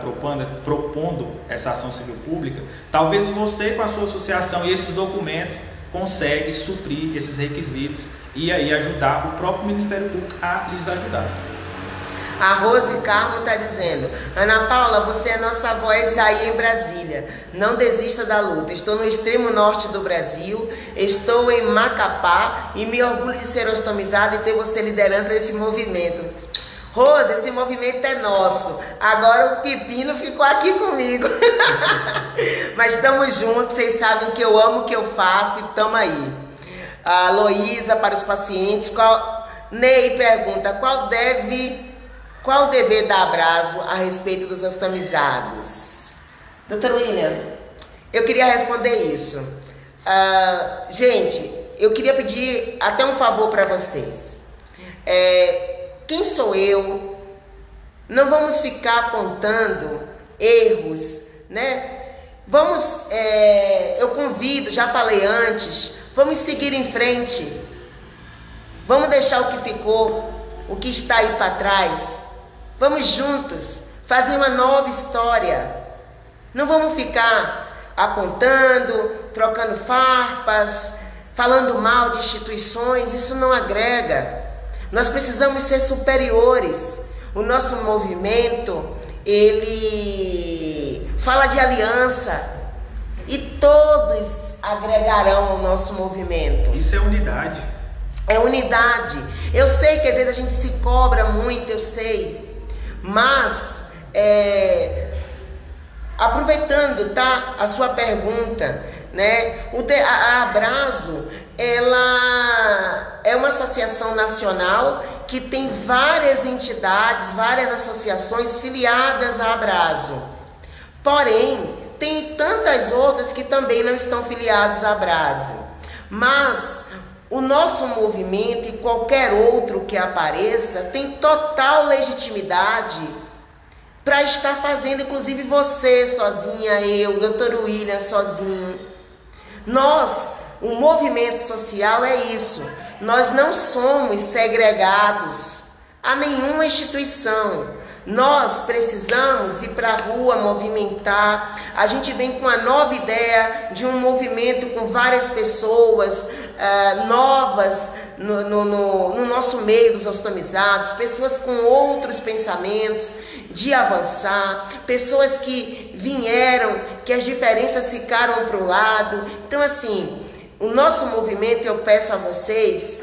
propondo essa ação civil pública, talvez você com a sua associação e esses documentos consegue suprir esses requisitos e aí ajudar o próprio Ministério Público a lhes ajudar. A Rose Carmo está dizendo, Ana Paula, você é nossa voz aí em Brasília. Não desista da luta. Estou no extremo norte do Brasil, estou em Macapá e me orgulho de ser ostomizada e ter você liderando esse movimento. Rose, esse movimento é nosso. Agora o pepino ficou aqui comigo. Mas estamos juntos, vocês sabem que eu amo o que eu faço e estamos aí. A Loísa, para os pacientes. Ney pergunta, qual o dever da Abrazo a respeito dos ostomizados? Doutor William, eu queria responder isso. Gente, eu queria pedir até um favor para vocês. Quem sou eu? Não vamos ficar apontando erros, né? Eu convido, já falei antes, vamos seguir em frente. Vamos deixar o que ficou, o que está aí para trás. Vamos juntos fazer uma nova história. Não vamos ficar apontando, trocando farpas, falando mal de instituições. Isso não agrega. Nós precisamos ser superiores. O nosso movimento, ele fala de aliança e todos agregarão ao nosso movimento. Isso é unidade. É unidade. Eu sei que às vezes a gente se cobra muito, eu sei. Mas, aproveitando, tá, a sua pergunta, né? A Abrazo, ela é uma associação nacional que tem várias entidades, várias associações filiadas à Abrazo. Porém, tem tantas outras que também não estão filiadas à Abrazo. Mas o nosso movimento e qualquer outro que apareça tem total legitimidade para estar fazendo, inclusive você sozinha, eu, Dr. William sozinho. Nós, o movimento social é isso. Nós não somos segregados a nenhuma instituição. Nós precisamos ir para a rua movimentar. A gente vem com uma nova ideia de um movimento com várias pessoas novas no nosso meio dos ostomizados, pessoas com outros pensamentos de avançar, pessoas que vieram, que as diferenças ficaram para o lado. Então, assim, o nosso movimento, eu peço a vocês,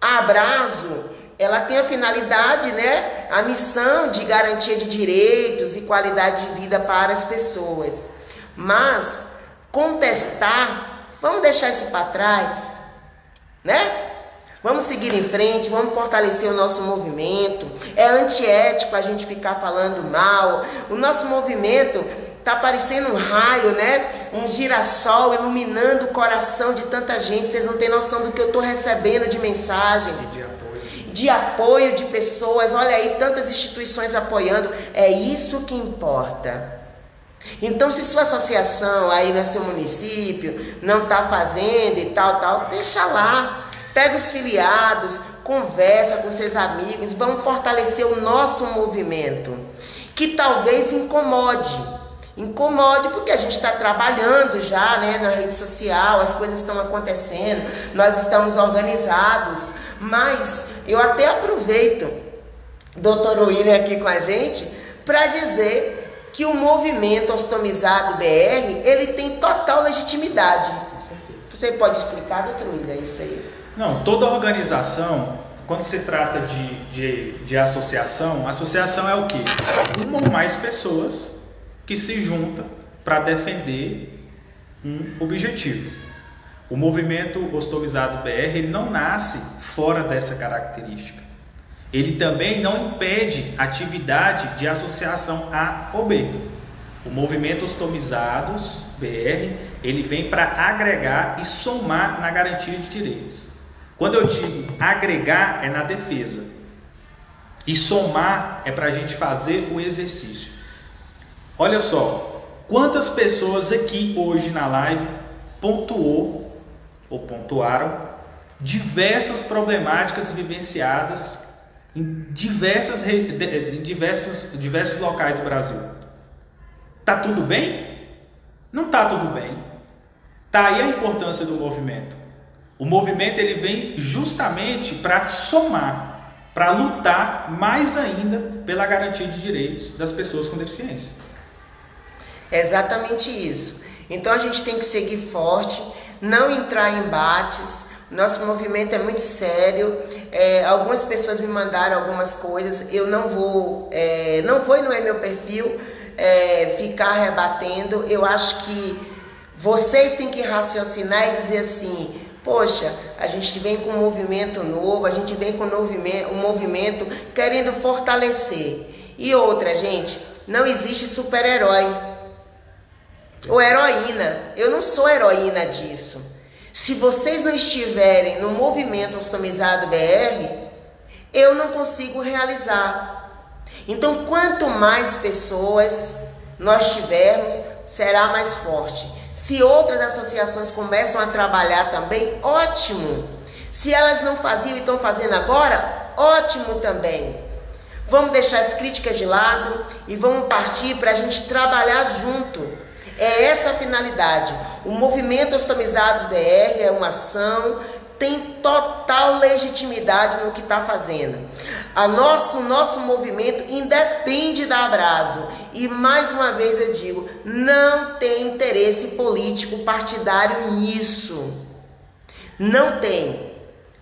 a Abrazo, ela tem a finalidade, né, a missão de garantia de direitos e qualidade de vida para as pessoas. Mas contestar, vamos deixar isso para trás, né? Vamos seguir em frente, vamos fortalecer o nosso movimento. É antiético a gente ficar falando mal. O nosso movimento tá parecendo um raio, né? Um girassol iluminando o coração de tanta gente. Vocês não têm noção do que eu tô recebendo de mensagem. De apoio de pessoas. Olha aí, tantas instituições apoiando. É isso que importa. Então, se sua associação aí no seu município não tá fazendo e tal, deixa lá. Pega os filiados, conversa com seus amigos, vamos fortalecer o nosso movimento, que talvez incomode porque a gente está trabalhando já, né, na rede social, as coisas estão acontecendo, nós estamos organizados, mas eu até aproveito, Dr. William aqui com a gente, para dizer que o movimento Ostomizado BR, ele tem total legitimidade. Com certeza. Você pode explicar, Dr. William, isso aí? Não, toda organização, quando se trata de associação, associação é o quê? Uma ou mais pessoas que se juntam para defender um objetivo. O movimento Ostomizados BR, ele não nasce fora dessa característica. Ele também não impede atividade de associação A ou B. O movimento Ostomizados BR, ele vem para agregar e somar na garantia de direitos. Quando eu digo agregar, é na defesa. E somar é para a gente fazer o exercício. Olha só, quantas pessoas aqui hoje na live pontuou ou pontuaram diversas problemáticas vivenciadas em diversos locais do Brasil. Tá tudo bem? Não tá tudo bem. Tá aí a importância do movimento. O movimento, ele vem justamente para somar, para lutar mais ainda pela garantia de direitos das pessoas com deficiência. É exatamente isso. Então a gente tem que seguir forte, não entrar em embates. Nosso movimento é muito sério. Algumas pessoas me mandaram algumas coisas. Eu não vou não é meu perfil ficar rebatendo. Eu acho que vocês têm que raciocinar e dizer assim: poxa, a gente vem com um movimento novo, a gente vem com um movimento querendo fortalecer. E outra, gente, não existe super-herói ou heroína. Eu não sou heroína disso. Se vocês não estiverem no movimento Ostomizado BR, eu não consigo realizar. Então, quanto mais pessoas nós tivermos, será mais forte. Se outras associações começam a trabalhar também, ótimo. Se elas não faziam e estão fazendo agora, ótimo também. Vamos deixar as críticas de lado e vamos partir para a gente trabalhar junto. É essa a finalidade. O movimento Ostomizados BR é uma ação, tem total legitimidade no que está fazendo. O nosso movimento independe da Abrazo. E mais uma vez eu digo, não tem interesse político partidário nisso. Não tem,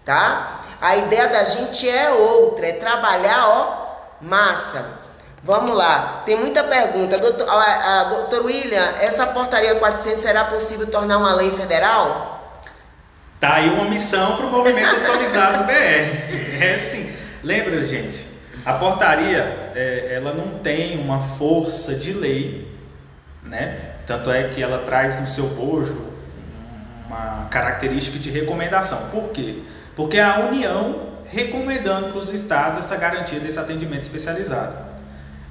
tá? A ideia da gente é outra, é trabalhar, massa. Vamos lá, tem muita pergunta. Doutor William, essa portaria 400 será possível tornar uma lei federal? Tá aí uma missão para o movimento Ostomizados BR. É sim. Lembra, gente, a portaria, ela não tem uma força de lei, né? Tanto é que ela traz no seu bojo uma característica de recomendação. Por quê? Porque a União recomendando para os estados essa garantia desse atendimento especializado.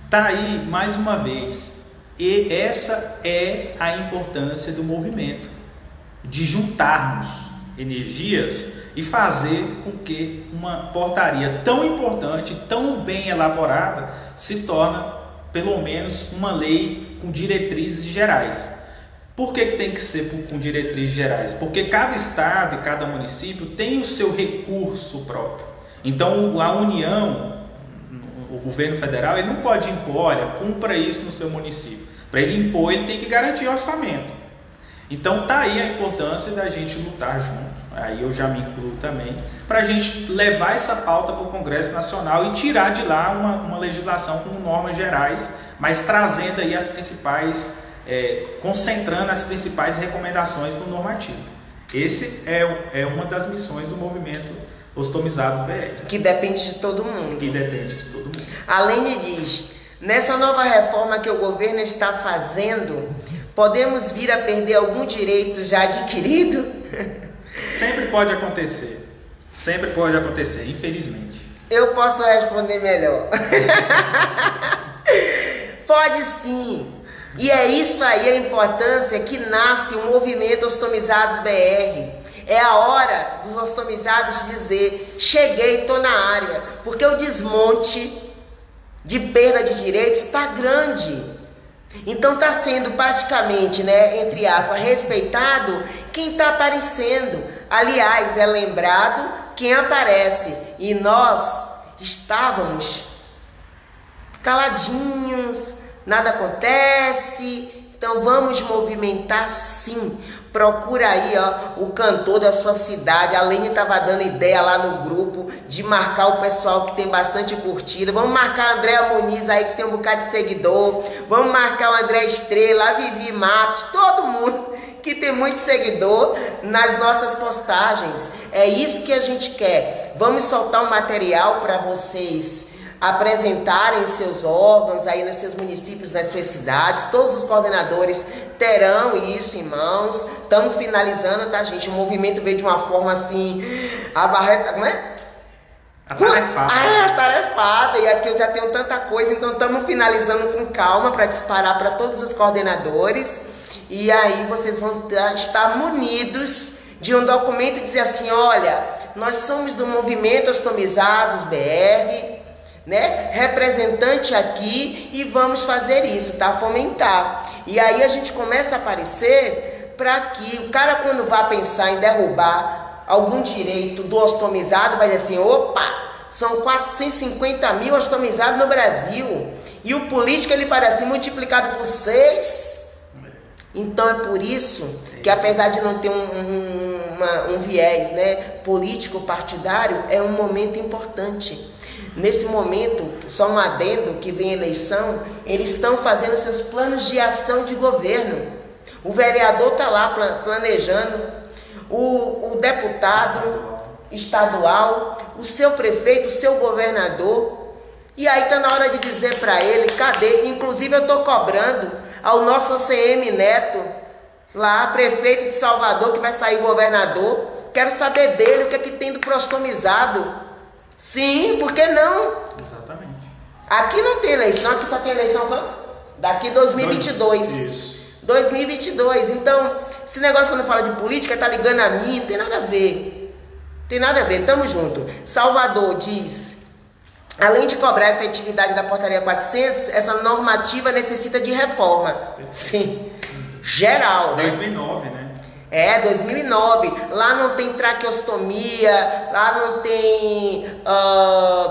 Tá aí, mais uma vez, e essa é a importância do movimento, de juntarmos energias e fazer com que uma portaria tão importante, tão bem elaborada, se torne pelo menos uma lei com diretrizes gerais. Por que tem que ser com diretrizes gerais? Porque cada estado e cada município tem o seu recurso próprio. Então a União, o governo federal, ele não pode impor, olha, cumpra isso no seu município. Para ele impor, ele tem que garantir orçamento. Então tá aí a importância da gente lutar junto, aí eu já me incluo também, para a gente levar essa pauta para o Congresso Nacional e tirar de lá uma legislação com normas gerais, mas trazendo aí as principais, concentrando as principais recomendações do normativo. Esse é uma das missões do movimento Ostomizados BR. Que depende de todo mundo. Que depende de todo mundo. A Lene diz, nessa nova reforma que o governo está fazendo, podemos vir a perder algum direito já adquirido? Sempre pode acontecer. Sempre pode acontecer, infelizmente. Eu posso responder melhor. Pode sim. E é isso aí a importância que nasce o movimento Ostomizados BR. É a hora dos ostomizados dizer, cheguei, estou na área. Porque o desmonte de perda de direitos está grande. Então está sendo praticamente, entre aspas, respeitado quem está aparecendo. Aliás, é lembrado quem aparece. E nós estávamos caladinhos, nada acontece. Então vamos movimentar sim. Procura aí, o cantor da sua cidade. A Lene estava dando ideia lá no grupo de marcar o pessoal que tem bastante curtida. Vamos marcar a Andréa Muniz aí, que tem um bocado de seguidor. Vamos marcar o André Estrela, a Vivi Matos, todo mundo que tem muito seguidor nas nossas postagens. É isso que a gente quer. Vamos soltar um material para vocês apresentarem seus órgãos aí nos seus municípios, nas suas cidades. Todos os coordenadores terão isso em mãos. Estamos finalizando, tá, gente? O movimento veio de uma forma assim, como é? Atarefada. Atarefada. E aqui eu já tenho tanta coisa, então estamos finalizando com calma para disparar para todos os coordenadores. E aí vocês vão estar munidos de um documento e dizer assim, olha, nós somos do movimento Ostomizados BR, representante aqui, e vamos fazer isso, tá? Fomentar. E aí a gente começa a aparecer para que o cara, quando vai pensar em derrubar algum direito do ostomizado, vai dizer assim, opa, são 450 mil ostomizados no Brasil, e o político ele faz assim, multiplicado por 6. Então é por isso que, apesar de não ter um viés político partidário, é um momento importante. Nesse momento, só um adendo, que vem eleição, eles estão fazendo seus planos de ação de governo. O vereador está lá planejando, o deputado estadual, o seu prefeito, o seu governador. E aí está na hora de dizer para ele, cadê? Inclusive eu estou cobrando ao nosso ACM Neto, lá, prefeito de Salvador, que vai sair governador. Quero saber dele, o que é que tem do prostomizado. Sim, por que não? Exatamente. Aqui não tem eleição, aqui só tem eleição daqui 2022. Isso. 2022. Então, esse negócio quando fala de política, tá ligando a mim, não tem nada a ver. Tem nada a ver, tamo junto. Salvador diz além de cobrar a efetividade da portaria 400, essa normativa necessita de reforma. Sim, geral, né? 2009, né? 2009. Lá não tem traqueostomia, lá não tem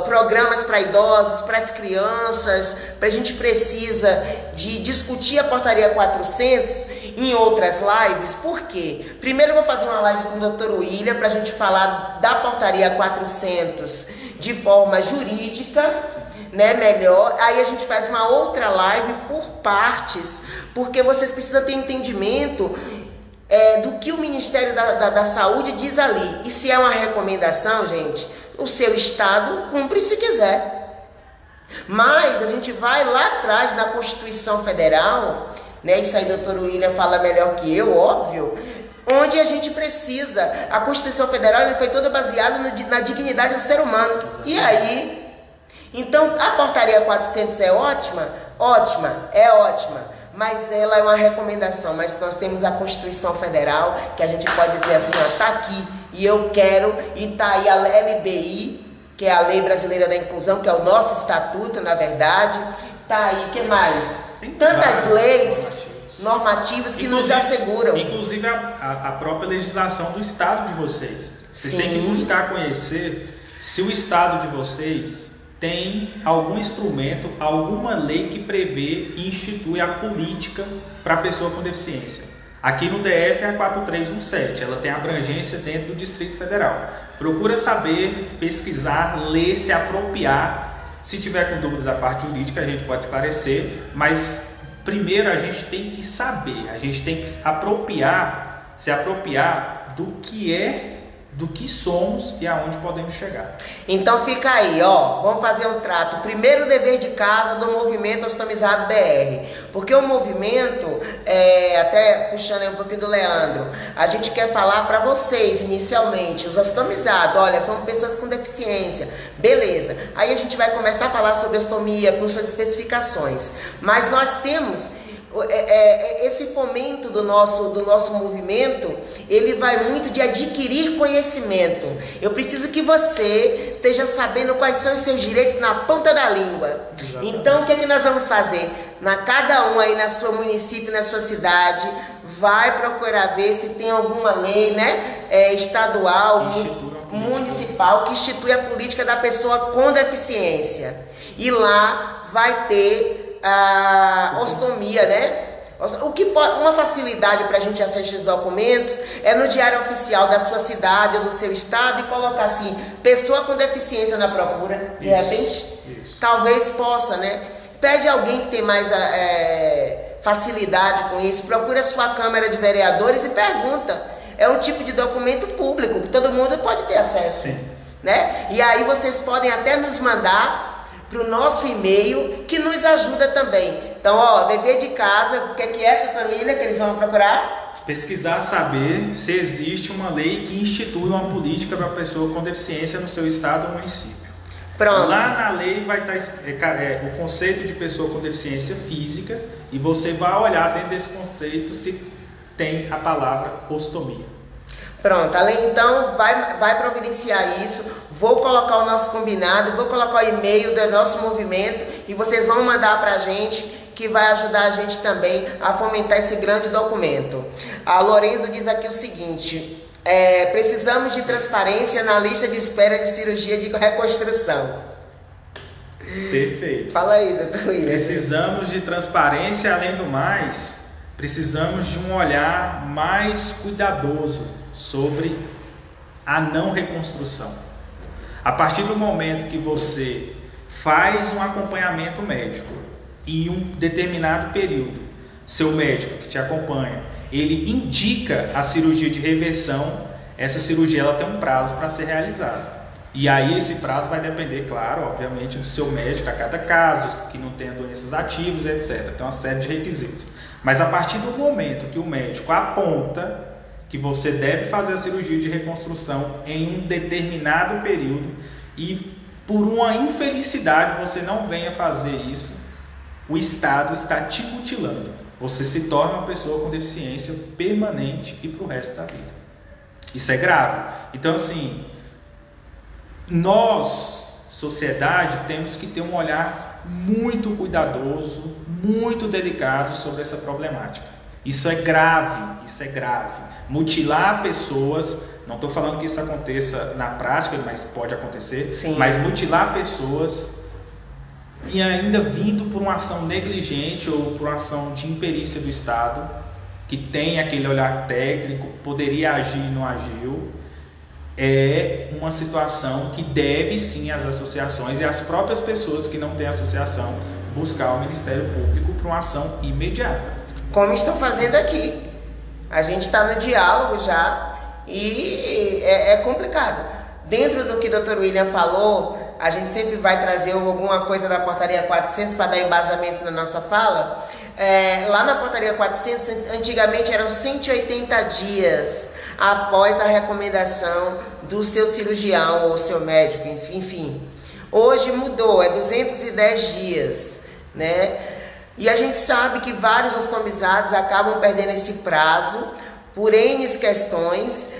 programas para idosos, para as crianças. A gente precisa de discutir a portaria 400 em outras lives. Por quê? Primeiro eu vou fazer uma live com o Dr. William para a gente falar da portaria 400 de forma jurídica, né, melhor. Aí a gente faz uma outra live por partes, porque vocês precisam ter entendimento do que o Ministério da Saúde diz ali. E se é uma recomendação, gente, o seu estado cumpre se quiser. Mas a gente vai lá atrás na Constituição Federal, né? Isso aí o doutor William fala melhor que eu, óbvio, onde a gente precisa. A Constituição Federal ele foi toda baseada na dignidade do ser humano. E aí? Então, a portaria 400 é ótima? Ótima, é ótima. Mas ela é uma recomendação, mas nós temos a Constituição Federal, que a gente pode dizer assim, ó, tá aqui, e eu quero, e tá aí a LBI, que é a Lei Brasileira da Inclusão, que é o nosso estatuto, na verdade, tá aí, o que mais? Tantas leis normativas que nos asseguram. Inclusive a própria legislação do estado de vocês. Vocês têm que buscar conhecer se o estado de vocês tem algum instrumento, alguma lei que prevê e institui a política para a pessoa com deficiência. Aqui no DF é a 4317, ela tem abrangência dentro do Distrito Federal. Procura saber, pesquisar, ler, se apropriar. Se tiver com dúvida da parte jurídica, a gente pode esclarecer, mas primeiro a gente tem que saber, a gente tem que se apropriar do que somos e aonde podemos chegar. Então fica aí, ó, vamos fazer um trato. Primeiro dever de casa do movimento Ostomizado BR, porque o movimento, até puxando aí um pouquinho do Leandro, a gente quer falar para vocês inicialmente, os ostomizados, olha, são pessoas com deficiência, beleza. Aí a gente vai começar a falar sobre ostomia, por suas especificações, mas nós temos esse fomento do nosso movimento, ele vai muito de adquirir conhecimento. Eu preciso que você esteja sabendo quais são os seus direitos na ponta da língua. Exatamente. Então o que é que nós vamos fazer? Cada um aí na sua município, na sua cidade, vai procurar ver se tem alguma lei, né, estadual, municipal, que institui a política da pessoa com deficiência. E lá vai ter a ostomia, né? O que pode, uma facilidade para a gente acessar esses documentos é no diário oficial da sua cidade ou do seu estado e colocar assim, pessoa com deficiência na procura, de repente, talvez possa, né? Pede alguém que tem mais facilidade com isso, procura a sua Câmara de Vereadores e pergunta. É um tipo de documento público que todo mundo pode ter acesso. Sim. Né? E aí vocês podem até nos mandar para o nosso e-mail, que nos ajuda também. Então, ó, dever de casa, o que é, doutor William, que eles vão procurar? Pesquisar, saber se existe uma lei que institui uma política para a pessoa com deficiência no seu estado ou município. Pronto. Lá na lei vai estar o conceito de pessoa com deficiência física, e você vai olhar dentro desse conceito se tem a palavra ostomia. Pronto, então vai providenciar isso. Vou colocar o nosso combinado, vou colocar o e-mail do nosso movimento e vocês vão mandar para a gente, que vai ajudar a gente também a fomentar esse grande documento. A Lorenzo diz aqui o seguinte, precisamos de transparência na lista de espera de cirurgia de reconstrução. Perfeito. Fala aí, doutor William. Precisamos de transparência, além do mais, precisamos de um olhar mais cuidadoso sobre a não reconstrução. A partir do momento que você faz um acompanhamento médico em um determinado período, seu médico que te acompanha, ele indica a cirurgia de reversão, essa cirurgia ela tem um prazo para ser realizada. E aí esse prazo vai depender, claro, obviamente, do seu médico a cada caso, que não tenha doenças ativas, etc. Tem uma série de requisitos. Mas a partir do momento que o médico aponta que você deve fazer a cirurgia de reconstrução em um determinado período e por uma infelicidade você não venha fazer isso, o Estado está te mutilando. Você se torna uma pessoa com deficiência permanente e para o resto da vida. Isso é grave. Então, assim, nós sociedade, temos que ter um olhar muito cuidadoso, muito delicado sobre essa problemática. Isso é grave, isso é grave. Mutilar pessoas, não estou falando que isso aconteça na prática, mas pode acontecer, sim, mas mutilar pessoas e ainda vindo por uma ação negligente ou por uma ação de imperícia do Estado, que tem aquele olhar técnico, poderia agir e não agiu, é uma situação que deve sim as associações e as próprias pessoas que não têm associação buscar o Ministério Público para uma ação imediata. Como estão fazendo aqui. A gente está no diálogo já e é complicado. Dentro do que o Dr. William falou, a gente sempre vai trazer alguma coisa da Portaria 400 para dar embasamento na nossa fala. Lá na Portaria 400, antigamente eram 180 dias após a recomendação do seu cirurgião ou seu médico, enfim. Hoje mudou, é 210 dias, né? E a gente sabe que vários ostomizados acabam perdendo esse prazo por N questões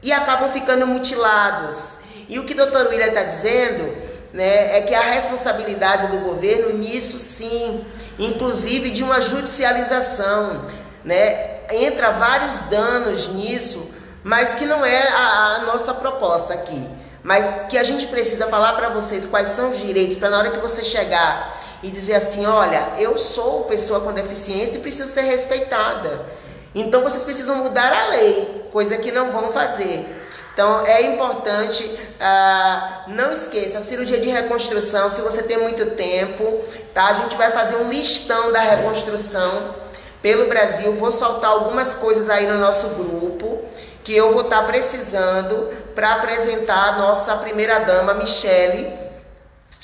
e acabam ficando mutilados. E o que o Dr. William está dizendo, né, é que a responsabilidade do governo nisso sim, inclusive de uma judicialização, né? Entra vários danos nisso, mas que não é a nossa proposta aqui. Mas que a gente precisa falar para vocês quais são os direitos, para na hora que você chegar e dizer assim, olha, eu sou pessoa com deficiência e preciso ser respeitada. Então vocês precisam mudar a lei, coisa que não vão fazer. Então é importante, não esqueça, a cirurgia de reconstrução, se você tem muito tempo, tá? A gente vai fazer um listão da reconstrução pelo Brasil. Vou soltar algumas coisas aí no nosso grupo que eu vou estar precisando para apresentar a nossa primeira-dama, Michele,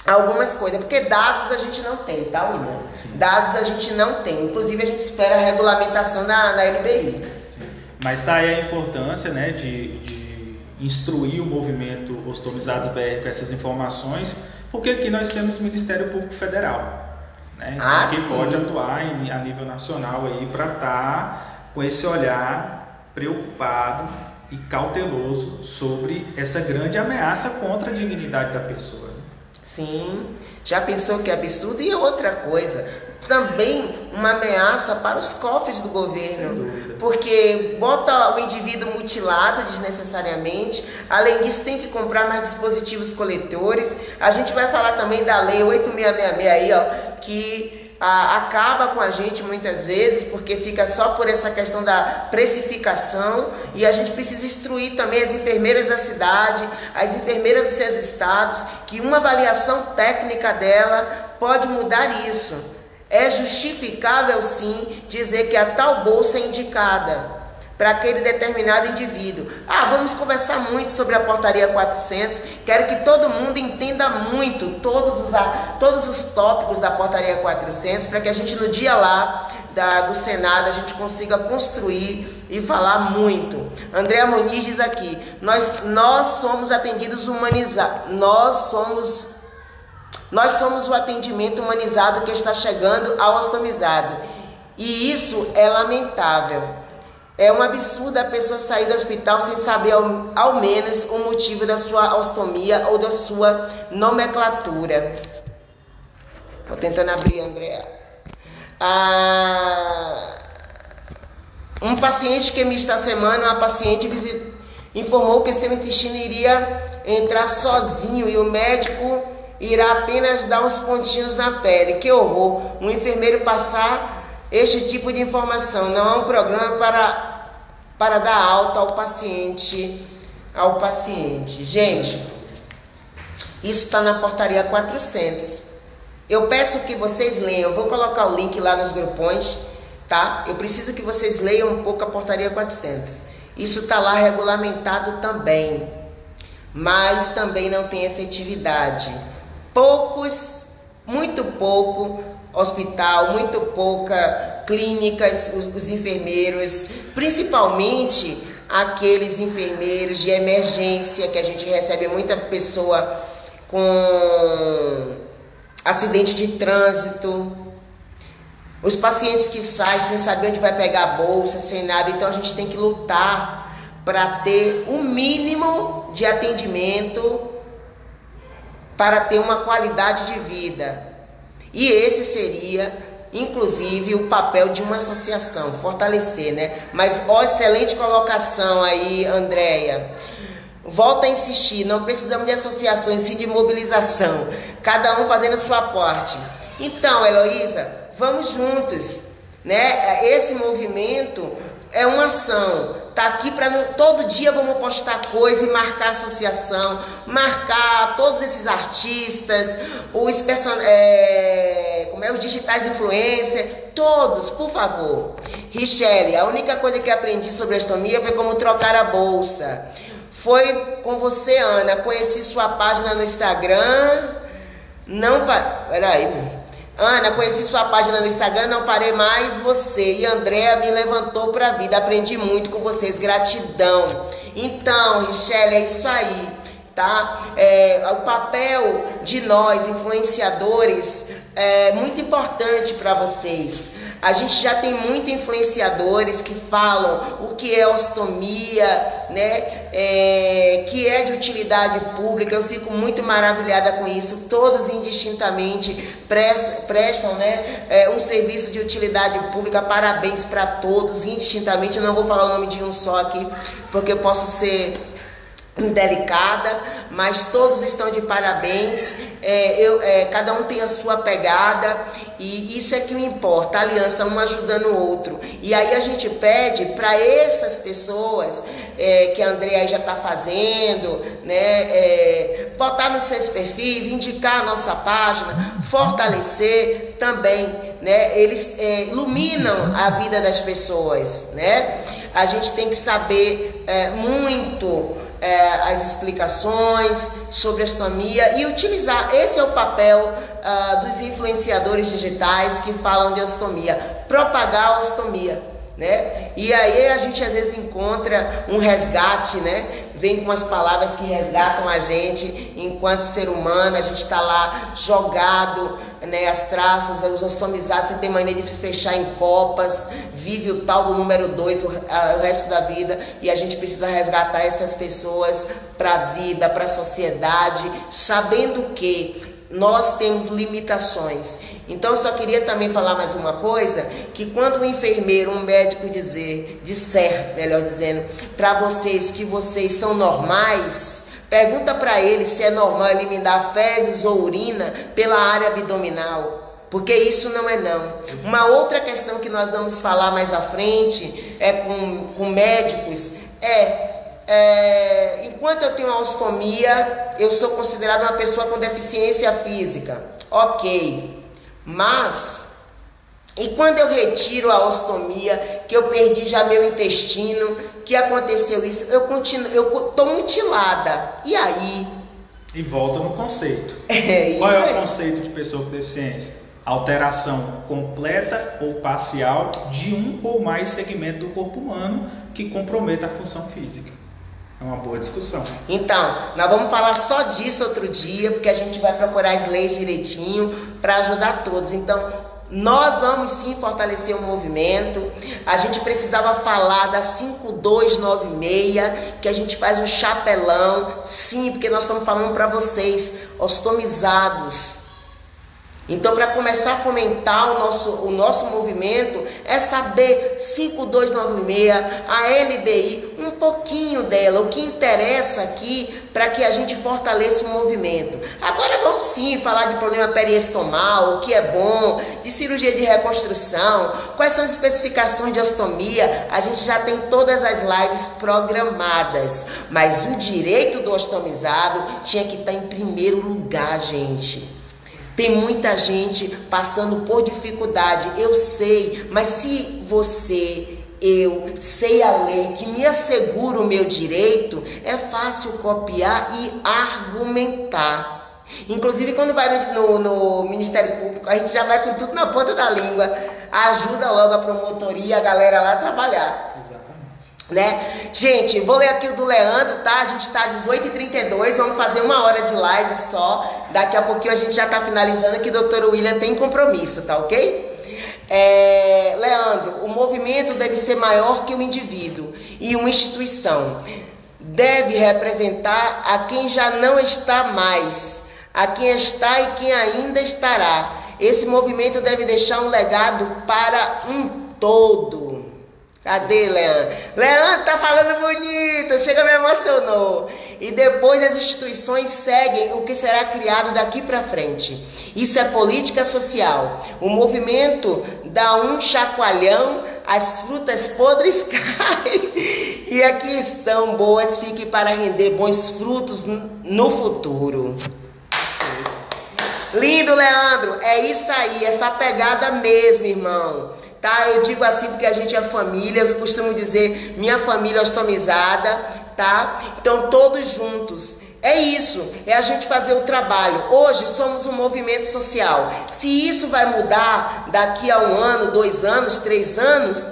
algumas coisas, porque dados a gente não tem, tá, William? Sim. Dados a gente não tem, inclusive a gente espera a regulamentação na LBI. Sim. Mas está aí a importância, né, de instruir o movimento Ostomizados BR com essas informações, porque aqui nós temos o Ministério Público Federal, né, que sim, pode atuar a nível nacional aí para estar com esse olhar preocupado e cauteloso sobre essa grande ameaça contra a dignidade da pessoa. Sim, já pensou que absurdo? E outra coisa, também uma ameaça para os cofres do governo, porque bota o indivíduo mutilado desnecessariamente. Além disso, tem que comprar mais dispositivos coletores. A gente vai falar também da lei 8666 aí, ó, que acaba com a gente muitas vezes, porque fica só por essa questão da precificação, e a gente precisa instruir também as enfermeiras da cidade, as enfermeiras dos seus estados, que uma avaliação técnica dela pode mudar isso. É justificável sim dizer que a tal bolsa é indicada para aquele determinado indivíduo. Vamos conversar muito sobre a Portaria 400, quero que todo mundo entenda muito todos os tópicos da Portaria 400, para que a gente no dia lá do Senado a gente consiga construir e falar muito. Andréa Muniz diz aqui, nós somos atendidos humanizados, nós somos o atendimento humanizado que está chegando ao ostomizado, e isso é lamentável. É um absurdo a pessoa sair do hospital sem saber ao menos o motivo da sua ostomia ou da sua nomenclatura. Estou tentando abrir, Andréa. Um paciente que me está semana, uma paciente informou que seu intestino iria entrar sozinho e o médico irá apenas dar uns pontinhos na pele. Que horror! Um enfermeiro passar este tipo de informação. Não há um programa para dar alta ao paciente. Gente, isso está na Portaria 400. Eu peço que vocês leiam. Eu vou colocar o link lá nos grupões, tá? Eu preciso que vocês leiam um pouco a Portaria 400. Isso está lá regulamentado também, mas também não tem efetividade. Muito pouco hospital, muito pouca clínicas, os enfermeiros, principalmente aqueles enfermeiros de emergência, que a gente recebe muita pessoa com acidente de trânsito, os pacientes que saem sem saber onde vai pegar a bolsa, sem nada. Então a gente tem que lutar para ter o mínimo de atendimento para ter uma qualidade de vida. E esse seria, inclusive, o papel de uma associação, fortalecer, né? Mas, ó, excelente colocação aí, Andréia. Volto a insistir, não precisamos de associações, sim de mobilização, cada um fazendo a sua parte. Então, Heloísa, vamos juntos, né? Esse movimento é uma ação, tá aqui para todo dia vamos postar coisa e marcar a associação, marcar todos esses artistas, os digitais influencers, todos, por favor. Richelle, a única coisa que aprendi sobre astomia foi como trocar a bolsa. Foi com você, Ana. Conheci sua página no Instagram. Ana, conheci sua página no Instagram, não parei mais você. E Andréa me levantou para a vida. Aprendi muito com vocês. Gratidão. Então, Richelle, é isso aí, tá? O papel de nós, influenciadores, é muito importante para vocês. A gente já tem muitos influenciadores que falam o que é ostomia, né? Que é de utilidade pública. Eu fico muito maravilhada com isso. Todos indistintamente prestam, né, um serviço de utilidade pública. Parabéns para todos, indistintamente. Eu não vou falar o nome de um só aqui, porque eu posso ser indelicada, mas todos estão de parabéns. Cada um tem a sua pegada e isso é que importa, a aliança, um ajudando o outro. E aí a gente pede para essas pessoas que a Andréa já está fazendo, né, botar nos seus perfis, indicar a nossa página, fortalecer também, né? Eles iluminam a vida das pessoas, né? A gente tem que saber muito as explicações sobre a astomia e utilizar. Esse é o papel dos influenciadores digitais que falam de astomia, propagar a astomia, né? E aí a gente às vezes encontra um resgate, né? Vem com umas palavras que resgatam a gente enquanto ser humano. A gente está lá jogado, né, as traças, os ostomizados, você tem mania de se fechar em copas, vive o tal do número 2 o resto da vida, e a gente precisa resgatar essas pessoas para a vida, para a sociedade, sabendo que nós temos limitações. Então eu só queria também falar mais uma coisa, que quando um enfermeiro, um médico disser, melhor dizendo, para vocês que vocês são normais, pergunta para ele se é normal eliminar fezes ou urina pela área abdominal, porque isso não é não. Uma outra questão que nós vamos falar mais à frente com médicos enquanto eu tenho uma ostomia, eu sou considerada uma pessoa com deficiência física, ok, mas e quando eu retiro a ostomia, que eu perdi já meu intestino, que aconteceu isso, eu tô mutilada, e aí? E volta no conceito. Qual é o conceito de pessoa com deficiência? Alteração completa ou parcial de um ou mais segmentos do corpo humano que comprometa a função física. É uma boa discussão. Então, nós vamos falar só disso outro dia, porque a gente vai procurar as leis direitinho para ajudar todos. Então, nós vamos sim fortalecer o movimento. A gente precisava falar da 5296, que a gente faz um chapelão, sim, porque nós estamos falando para vocês, ostomizados. Então, para começar a fomentar o nosso movimento, é saber 5296, a LBI, um pouquinho dela, o que interessa aqui para que a gente fortaleça o movimento. Agora vamos sim falar de problema periestomal, o que é bom, de cirurgia de reconstrução, quais são as especificações de ostomia. A gente já tem todas as lives programadas, mas o direito do ostomizado tinha que estar em primeiro lugar, gente. Tem muita gente passando por dificuldade, eu sei, mas se eu sei a lei que me assegura o meu direito, é fácil copiar e argumentar. Inclusive, quando vai no Ministério Público, a gente já vai com tudo na ponta da língua, ajuda logo a promotoria, a galera lá a trabalhar. Né? Gente, vou ler aqui o do Leandro, tá? A gente tá às 18h32, vamos fazer 1 hora de live só. Daqui a pouquinho a gente já tá finalizando, que o Dr. William tem compromisso, tá ok? Leandro, o movimento deve ser maior que o indivíduo e uma instituição. deve representar a quem já não está mais, a quem está e quem ainda estará. Esse movimento deve deixar um legado para um todo. Cadê, Leandro? Leandro tá falando bonito, chega, me emocionou. E depois as instituições seguem o que será criado daqui para frente. Isso é política social. O movimento dá um chacoalhão, as frutas podres caem. E aqui estão boas, fiquem para render bons frutos no futuro. Lindo, Leandro, é isso aí, essa pegada mesmo, irmão. Tá? Eu digo assim porque a gente é família, eu costumo dizer minha família ostomizada, tá? Então todos juntos. É isso, é a gente fazer o trabalho. Hoje somos um movimento social. Se isso vai mudar daqui a 1 ano, 2 anos, 3 anos,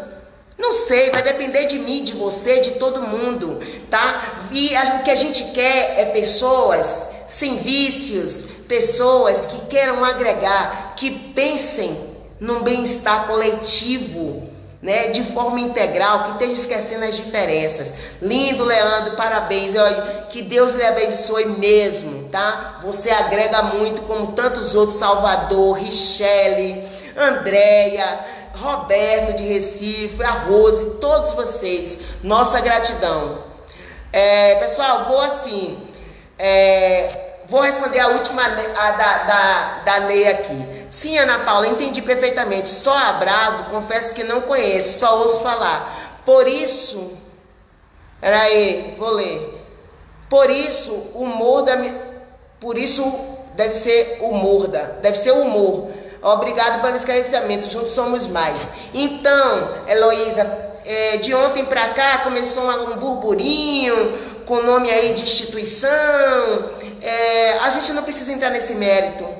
não sei, vai depender de mim, de você, de todo mundo, tá? E o que a gente quer é pessoas sem vícios, pessoas que queiram agregar, que pensem num bem-estar coletivo, né, de forma integral, que esteja esquecendo as diferenças. Lindo, Leandro, parabéns. Que Deus lhe abençoe mesmo, tá? Você agrega muito, como tantos outros, Salvador, Richelle, Andréia, Roberto de Recife, a Rose, todos vocês. Nossa gratidão. Pessoal, vou responder a última da Ney aqui. Sim, Ana Paula, entendi perfeitamente. Só abraço, confesso que não conheço, só ouço falar. Por isso, peraí, vou ler. Por isso, deve ser humor. Obrigado pelo esclarecimento, juntos somos mais. Então, Heloísa, de ontem pra cá começou um burburinho com nome aí de instituição. A gente não precisa entrar nesse mérito.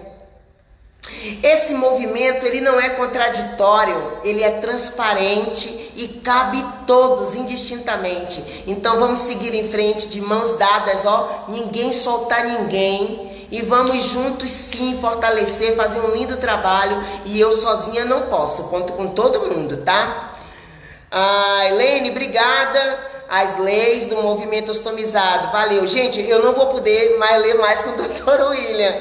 Esse movimento, ele não é contraditório, ele é transparente e cabe todos indistintamente. Então vamos seguir em frente de mãos dadas, ninguém soltar ninguém, e vamos juntos sim fortalecer, fazer um lindo trabalho. E eu sozinha não posso, conto com todo mundo, tá? Helene, obrigada. As leis do movimento ostomizado, valeu. Gente, eu não vou poder ler mais com o Dr. William,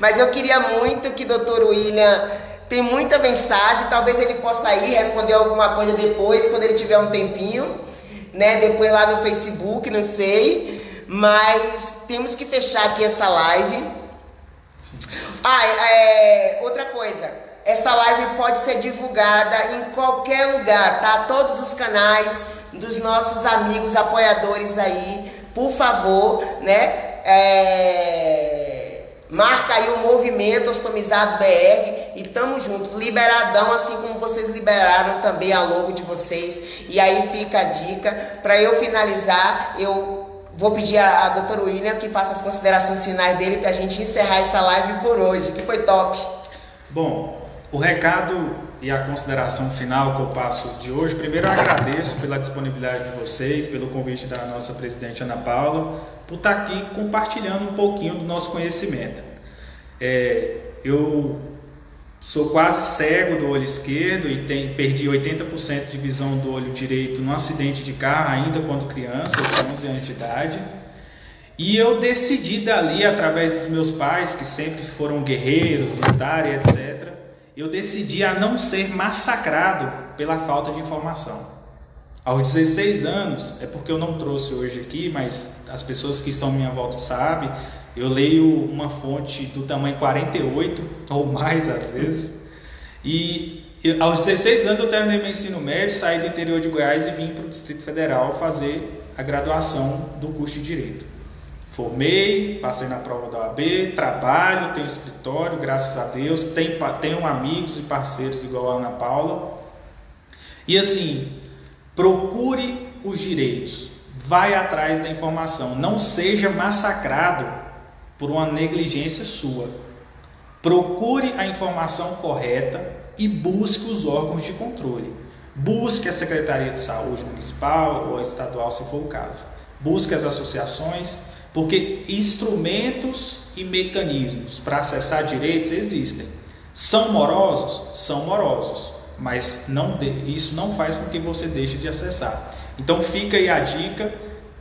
mas eu queria muito que o Dr. William tem muita mensagem, talvez ele possa ir responder alguma coisa depois, quando ele tiver um tempinho, né? Depois lá no Facebook, não sei, mas temos que fechar aqui essa live. Outra coisa, essa live pode ser divulgada em qualquer lugar, tá? Todos os canais dos nossos amigos apoiadores aí, por favor, né? Marca aí o movimento Ostomizado BR e tamo junto, liberadão, assim como vocês liberaram também a logo de vocês. E aí fica a dica. Para eu finalizar, eu vou pedir a Dr. William que faça as considerações finais dele pra gente encerrar essa live por hoje, que foi top. Bom, o recado e a consideração final que eu passo de hoje, primeiro eu agradeço pela disponibilidade de vocês, pelo convite da nossa presidente Ana Paula, por estar aqui compartilhando um pouquinho do nosso conhecimento. Eu sou quase cego do olho esquerdo e perdi 80% de visão do olho direito num acidente de carro ainda quando criança, eu tinha 11 anos de idade. E eu decidi dali, através dos meus pais, que sempre foram guerreiros, lutaram, etc., eu decidi a não ser massacrado pela falta de informação. Aos 16 anos, é porque eu não trouxe hoje aqui, mas as pessoas que estão à minha volta sabem, eu leio uma fonte do tamanho 48, ou mais às vezes, e aos 16 anos eu terminei meu ensino médio, saí do interior de Goiás e vim para o Distrito Federal fazer a graduação do curso de Direito. Formei, passei na prova da OAB, trabalho, tenho escritório, graças a Deus, tenho amigos e parceiros igual a Ana Paula. E assim, procure os direitos, vai atrás da informação, não seja massacrado por uma negligência sua. Procure a informação correta e busque os órgãos de controle. Busque a Secretaria de Saúde Municipal ou estadual, se for o caso. Busque as associações, porque instrumentos e mecanismos para acessar direitos existem. São morosos? São morosos, mas isso não faz com que você deixe de acessar. Então fica aí a dica,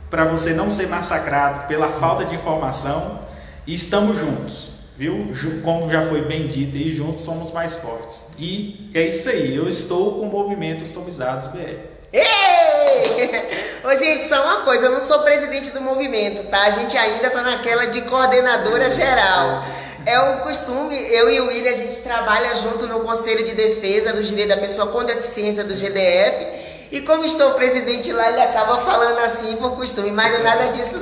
para você não ser massacrado pela falta de informação. E estamos juntos, viu? Como já foi bem dito, e juntos somos mais fortes. E é isso aí, eu estou com o movimento Ostomizados BR. Ei! Ô, gente, só uma coisa, eu não sou presidente do movimento, tá? A gente ainda tá naquela de coordenadora geral. É um costume, eu e o William, a gente trabalha junto no Conselho de Defesa dos Direitos da Pessoa com Deficiência do GDF. E como estou presidente lá, ele acaba falando assim por costume, mas não é nada disso.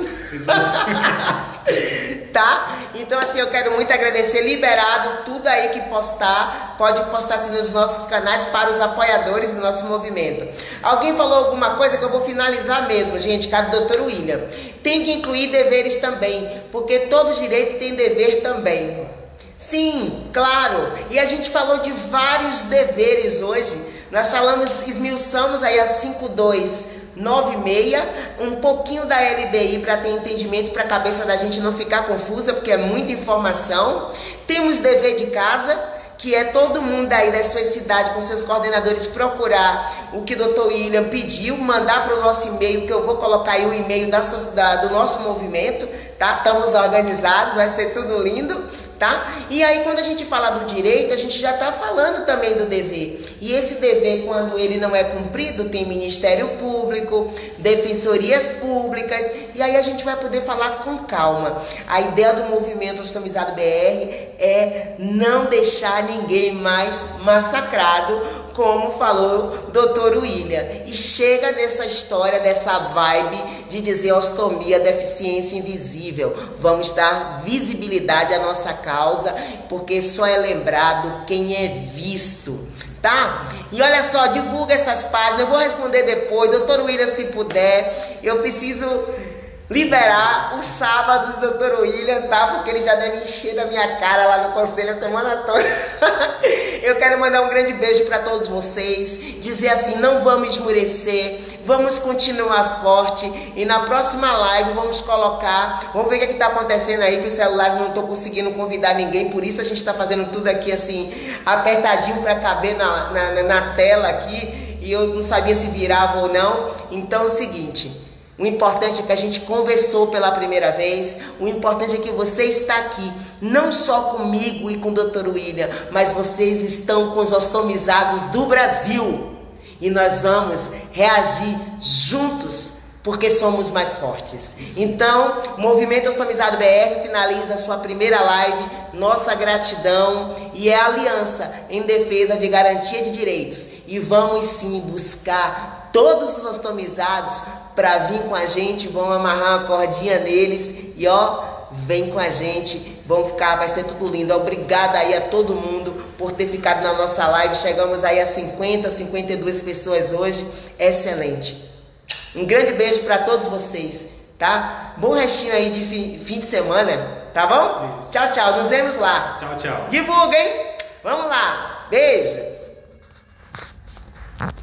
Tá? Então assim, eu quero muito agradecer, liberado tudo aí que postar, pode postar assim nos nossos canais para os apoiadores do nosso movimento. Alguém falou alguma coisa que eu vou finalizar mesmo, gente, cara do Dr. William. Tem que incluir deveres também, porque todo direito tem dever também. Sim, claro, e a gente falou de vários deveres hoje. Nós falamos, esmiuçamos aí a 5296, um pouquinho da LDI para ter entendimento, para a cabeça da gente não ficar confusa, porque é muita informação. Temos dever de casa, que é todo mundo aí da sua cidade com seus coordenadores procurar o que o Dr. William pediu, mandar para o nosso e-mail, que eu vou colocar aí o e-mail do nosso movimento, tá? Estamos organizados, vai ser tudo lindo. Tá? E aí quando a gente fala do direito, a gente já está falando também do dever. E esse dever, quando ele não é cumprido, tem Ministério Público, Defensorias Públicas, e aí a gente vai poder falar com calma. A ideia do movimento Ostomizado BR é não deixar ninguém mais massacrado, como falou Dr. William. E chega dessa história, dessa vibe de dizer ostomia, deficiência invisível. Vamos dar visibilidade à nossa causa, porque só é lembrado quem é visto, tá? E olha só, divulga essas páginas, eu vou responder depois. Dr. William, se puder, eu preciso liberar os sábados do Dr. William, tá? Porque ele já deve encher da minha cara lá no conselho a semana toda. Eu quero mandar um grande beijo para todos vocês, dizer assim, não vamos esmurecer, vamos continuar forte, e na próxima live vamos colocar, vamos ver o que está acontecendo aí, que os celulares não estão conseguindo convidar ninguém, por isso a gente está fazendo tudo aqui assim, apertadinho para caber na tela aqui, e eu não sabia se virava ou não. Então é o seguinte, o importante é que a gente conversou pela primeira vez, o importante é que você está aqui, não só comigo e com o Dr. William, mas vocês estão com os ostomizados do Brasil. E nós vamos reagir juntos, porque somos mais fortes. Então, o Movimento Ostomizado BR finaliza a sua primeira live, nossa gratidão, e é a aliança em defesa de garantia de direitos. E vamos sim buscar todos os ostomizados para vir com a gente, vão amarrar uma cordinha neles e ó, vem com a gente, vão ficar, vai ser tudo lindo. Obrigada aí a todo mundo por ter ficado na nossa live, chegamos aí a 50, 52 pessoas hoje, excelente. Um grande beijo para todos vocês, tá? Bom restinho aí de fim de semana, tá bom? Isso. Tchau, tchau, nos vemos lá. Tchau, tchau. Divulga, hein? Vamos lá, beijo.